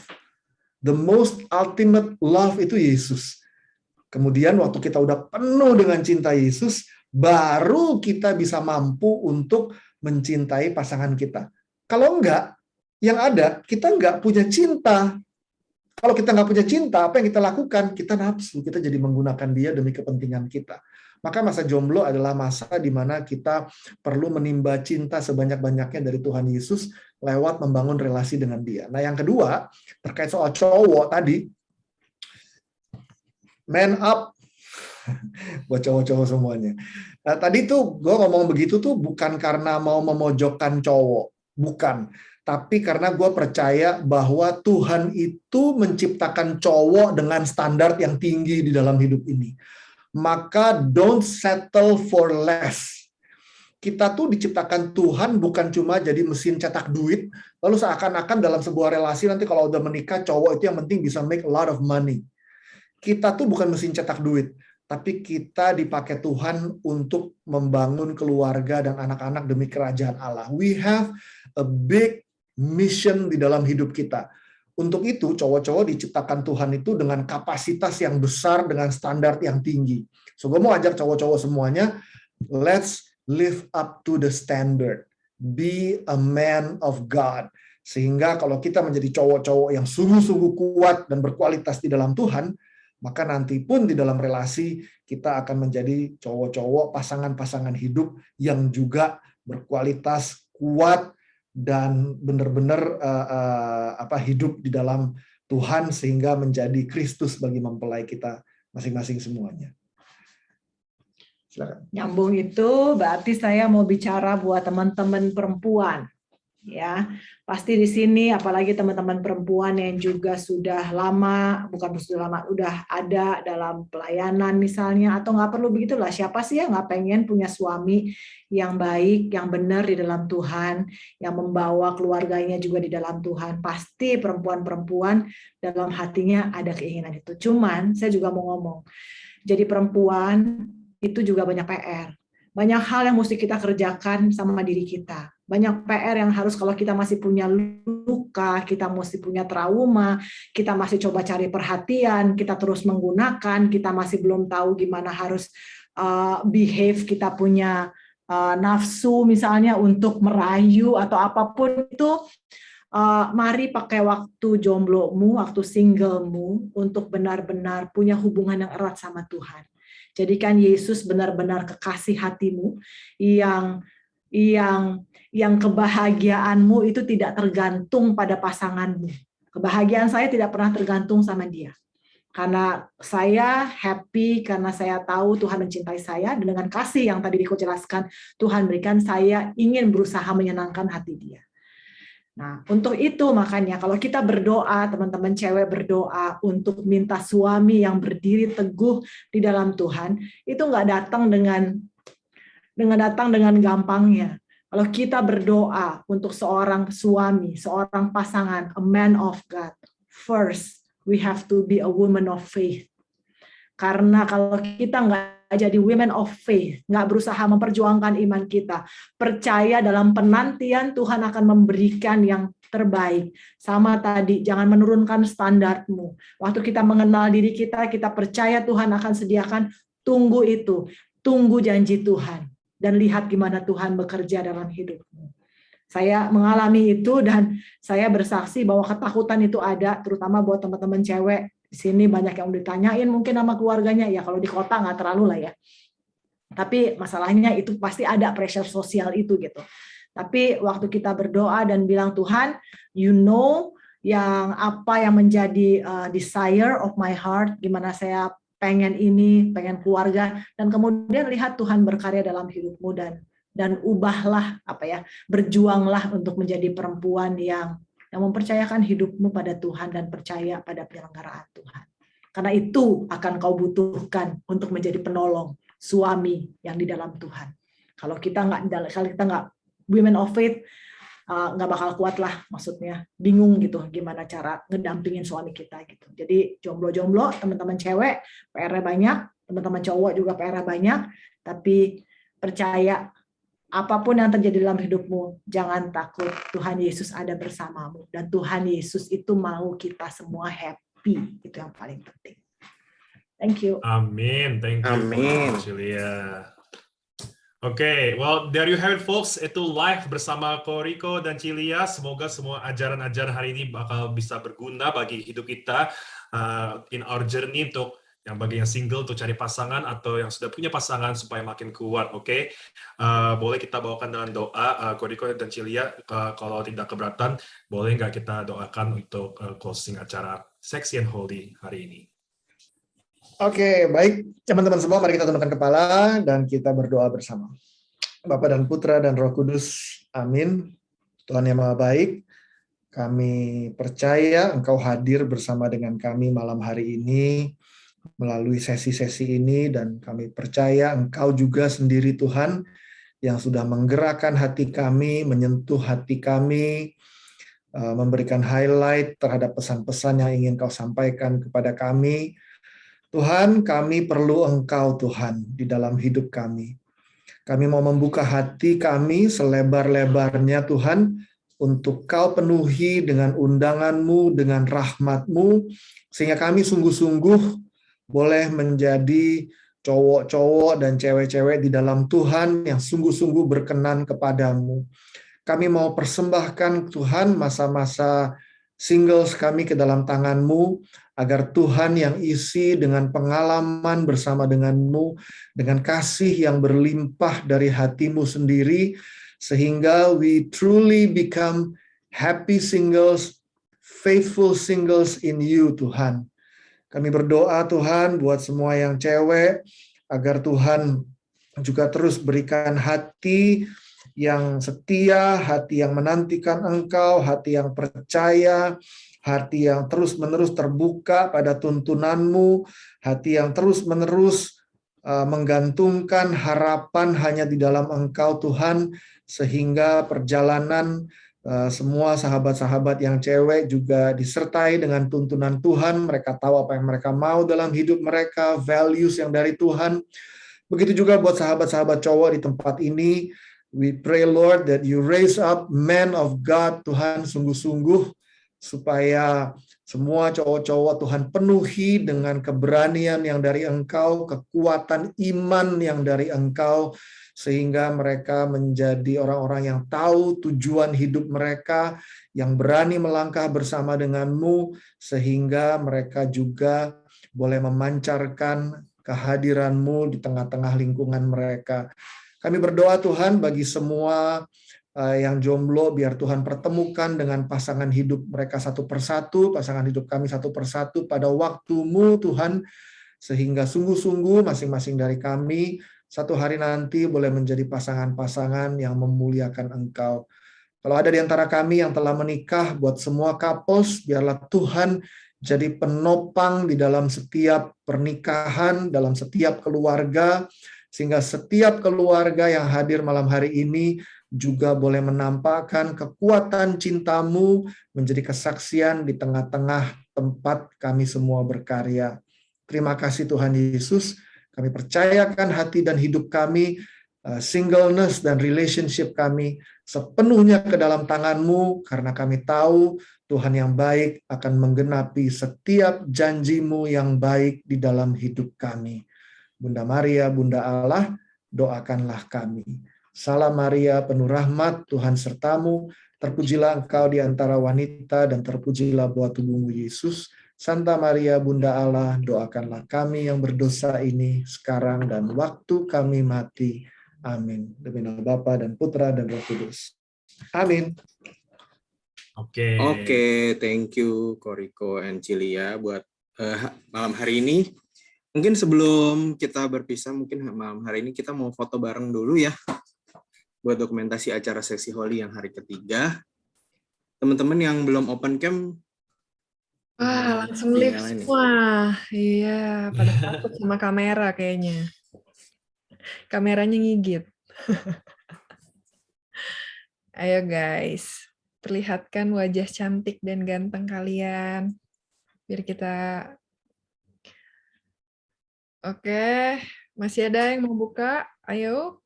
The most ultimate love itu Yesus. Kemudian waktu kita udah penuh dengan cinta Yesus, baru kita bisa mampu untuk mencintai pasangan kita. Kalau enggak, yang ada kita enggak punya cinta. Kalau kita nggak punya cinta, apa yang kita lakukan? Kita nafsu, kita jadi menggunakan dia demi kepentingan kita. Maka masa jomblo adalah masa di mana kita perlu menimba cinta sebanyak-banyaknya dari Tuhan Yesus lewat membangun relasi dengan dia. Nah, yang kedua, terkait soal cowok tadi, man up, buat cowok-cowok semuanya. Nah, tadi tuh gue ngomong begitu tuh bukan karena mau memojokkan cowok, bukan. Tapi karena gue percaya bahwa Tuhan itu menciptakan cowok dengan standar yang tinggi di dalam hidup ini. Maka don't settle for less. Kita tuh diciptakan Tuhan bukan cuma jadi mesin cetak duit, lalu seakan-akan dalam sebuah relasi nanti kalau udah menikah, cowok itu yang penting bisa make a lot of money. Kita tuh bukan mesin cetak duit, tapi kita dipakai Tuhan untuk membangun keluarga dan anak-anak demi kerajaan Allah. We have a big mission di dalam hidup kita. Untuk itu, cowok-cowok diciptakan Tuhan itu dengan kapasitas yang besar, dengan standar yang tinggi. So, gue mau ajak cowok-cowok semuanya, let's live up to the standard. Be a man of God. Sehingga kalau kita menjadi cowok-cowok yang sungguh-sungguh kuat dan berkualitas di dalam Tuhan, maka nanti pun di dalam relasi kita akan menjadi cowok-cowok, pasangan-pasangan hidup yang juga berkualitas, kuat, dan benar-benar hidup di dalam Tuhan sehingga menjadi Kristus bagi mempelai kita masing-masing semuanya. Silakan. Nyambung itu berarti saya mau bicara buat teman-teman perempuan. Ya, pasti di sini apalagi teman-teman perempuan yang juga sudah lama, udah ada dalam pelayanan misalnya, atau nggak perlu begitulah, siapa sih yang nggak pengen punya suami yang baik, yang benar di dalam Tuhan, yang membawa keluarganya juga di dalam Tuhan. Pasti perempuan-perempuan dalam hatinya ada keinginan itu. Cuman saya juga mau ngomong, jadi perempuan itu juga banyak PR. Banyak hal yang mesti kita kerjakan sama diri kita. Banyak PR yang harus kalau kita masih punya luka, kita masih punya trauma, kita masih coba cari perhatian, kita terus menggunakan, kita masih belum tahu gimana harus behave, kita punya nafsu misalnya untuk merayu atau apapun itu, mari pakai waktu jomblomu, waktu singlemu untuk benar-benar punya hubungan yang erat sama Tuhan. Jadikan Yesus benar-benar kekasih hatimu yang kebahagiaanmu itu tidak tergantung pada pasanganmu. Kebahagiaan saya tidak pernah tergantung sama dia. Karena saya happy, karena saya tahu Tuhan mencintai saya, dan dengan kasih yang tadi Riko jelaskan, Tuhan berikan, saya ingin berusaha menyenangkan hati dia. Nah, untuk itu makanya kalau kita berdoa, teman-teman cewek berdoa untuk minta suami yang berdiri teguh di dalam Tuhan, itu nggak datang dengan gampangnya. Kalau kita berdoa untuk seorang suami, seorang pasangan, a man of God, first we have to be a woman of faith. Karena kalau kita nggak jadi women of faith, nggak berusaha memperjuangkan iman kita, percaya dalam penantian Tuhan akan memberikan yang terbaik. Sama tadi, jangan menurunkan standarmu. Waktu kita mengenal diri kita, kita percaya Tuhan akan sediakan, tunggu itu, tunggu janji Tuhan. Dan lihat gimana Tuhan bekerja dalam hidupmu. Saya mengalami itu dan saya bersaksi bahwa ketakutan itu ada, terutama buat teman-teman cewek. Di sini banyak yang ditanyain mungkin sama keluarganya, ya kalau di kota nggak terlalu lah ya. Tapi masalahnya itu pasti ada pressure sosial itu gitu. Tapi waktu kita berdoa dan bilang Tuhan, you know apa yang menjadi desire of my heart, gimana saya pengen ini, pengen keluarga, dan kemudian lihat Tuhan berkarya dalam hidupmu dan ubahlah berjuanglah untuk menjadi perempuan yang mempercayakan hidupmu pada Tuhan dan percaya pada penyelenggaraan Tuhan. Karena itu akan kau butuhkan untuk menjadi penolong suami yang di dalam Tuhan. Kalau kita nggak women of faith, nggak bakal kuat lah, maksudnya bingung gitu gimana cara ngedampingin suami kita gitu. Jadi jomblo-jomblo, teman-teman cewek PR-nya banyak, teman-teman cowok juga PR-nya banyak, tapi percaya apapun yang terjadi dalam hidupmu, jangan takut, Tuhan Yesus ada bersamamu, dan Tuhan Yesus itu mau kita semua happy, itu yang paling penting. Thank you. Amin, thank you. Amin. Cilia. Oke, well there you have it folks, itu live bersama Ko Rico dan Cilia. Semoga semua ajaran-ajaran hari ini bakal bisa berguna bagi hidup kita in our journey, untuk yang bagi yang single untuk cari pasangan atau yang sudah punya pasangan supaya makin kuat. Oke. Boleh kita bawakan dengan doa, Ko Rico dan Cilia, kalau tidak keberatan, boleh nggak kita doakan untuk closing acara Sexy and Holy hari ini? Oke, baik teman-teman semua, mari kita tundukkan kepala dan kita berdoa bersama. Bapa dan Putra dan Roh Kudus, amin. Tuhan yang Maha Baik, kami percaya Engkau hadir bersama dengan kami malam hari ini melalui sesi-sesi ini, dan kami percaya Engkau juga sendiri Tuhan yang sudah menggerakkan hati kami, menyentuh hati kami, memberikan highlight terhadap pesan-pesan yang ingin Kau sampaikan kepada kami. Tuhan, kami perlu Engkau Tuhan di dalam hidup kami. Kami mau membuka hati kami selebar-lebarnya Tuhan, untuk Kau penuhi dengan undangan-Mu, dengan rahmat-Mu, sehingga kami sungguh-sungguh boleh menjadi cowok-cowok dan cewek-cewek di dalam Tuhan yang sungguh-sungguh berkenan kepadamu. Kami mau persembahkan Tuhan masa-masa singles kami ke dalam tangan-Mu, agar Tuhan yang isi dengan pengalaman bersama dengan-Mu, dengan kasih yang berlimpah dari hati-Mu sendiri, sehingga we truly become happy singles, faithful singles in You, Tuhan. Kami berdoa Tuhan buat semua yang cewek, agar Tuhan juga terus berikan hati yang setia, hati yang menantikan Engkau, hati yang percaya, hati yang terus-menerus terbuka pada tuntunan-Mu, hati yang terus-menerus menggantungkan harapan hanya di dalam Engkau Tuhan, sehingga perjalanan semua sahabat-sahabat yang cewek juga disertai dengan tuntunan Tuhan. Mereka tahu apa yang mereka mau dalam hidup mereka, values yang dari Tuhan. Begitu juga buat sahabat-sahabat cowok di tempat ini. We pray Lord that You raise up men of God Tuhan, sungguh-sungguh, supaya semua cowok-cowok Tuhan penuhi dengan keberanian yang dari Engkau, kekuatan iman yang dari Engkau, sehingga mereka menjadi orang-orang yang tahu tujuan hidup mereka, yang berani melangkah bersama dengan-Mu, sehingga mereka juga boleh memancarkan kehadiran-Mu di tengah-tengah lingkungan mereka. Kami berdoa Tuhan bagi semua yang jomblo, biar Tuhan pertemukan dengan pasangan hidup mereka satu persatu, pasangan hidup kami satu persatu pada waktu-Mu Tuhan, sehingga sungguh-sungguh masing-masing dari kami satu hari nanti boleh menjadi pasangan-pasangan yang memuliakan Engkau. Kalau ada di antara kami yang telah menikah, buat semua couples, biarlah Tuhan jadi penopang di dalam setiap pernikahan, dalam setiap keluarga, sehingga setiap keluarga yang hadir malam hari ini juga boleh menampakkan kekuatan cinta-Mu menjadi kesaksian di tengah-tengah tempat kami semua berkarya. Terima kasih Tuhan Yesus, kami percayakan hati dan hidup kami, singleness dan relationship kami sepenuhnya ke dalam tangan-Mu, karena kami tahu Tuhan yang baik akan menggenapi setiap janji-Mu yang baik di dalam hidup kami. Bunda Maria, Bunda Allah, doakanlah kami. Salam Maria, penuh rahmat, Tuhan sertamu, terpujilah Engkau di antara wanita, dan terpujilah buah tubuhmu Yesus. Santa Maria, Bunda Allah, doakanlah kami yang berdosa ini, sekarang dan waktu kami mati. Amin. Demi nama Bapa dan Putra dan Roh Kudus. Amin. Oke. Oke, thank you Koriko and Cilia buat malam hari ini. Mungkin sebelum kita berpisah, mungkin malam hari ini kita mau foto bareng dulu ya, buat dokumentasi acara Sesi Holy yang hari ketiga. Teman-teman yang belum open cam, langsung live semua. Iya, pada takut sama kamera kayaknya. Kameranya ngigit. Ayo guys, perlihatkan wajah cantik dan ganteng kalian. Biar kita... Oke, masih ada yang mau buka? Ayo.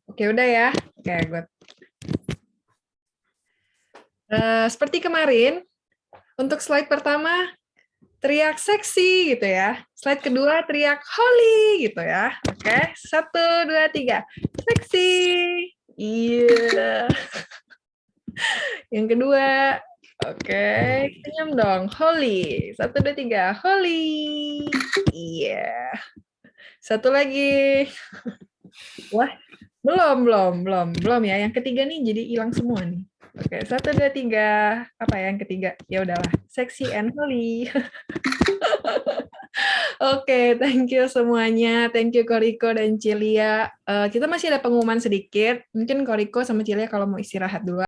Oke, udah ya. Oke, good. Seperti kemarin, untuk slide pertama, teriak seksi gitu ya. Slide kedua, teriak holy gitu ya. Oke, 1, 2, 3. Seksi. Iya. Yang kedua, oke, senyum dong. Holy. 1, 2, 3. Holy. Iya. Satu lagi. Wah, belum ya. Yang ketiga nih jadi hilang semua nih. Oke, 1, 2, 3. Apa ya yang ketiga? Ya udahlah, Sexy and Holy. Oke, thank you semuanya. Thank you Koriko dan Cilia. Kita masih ada pengumuman sedikit. Mungkin Koriko sama Cilia kalau mau istirahat dulu.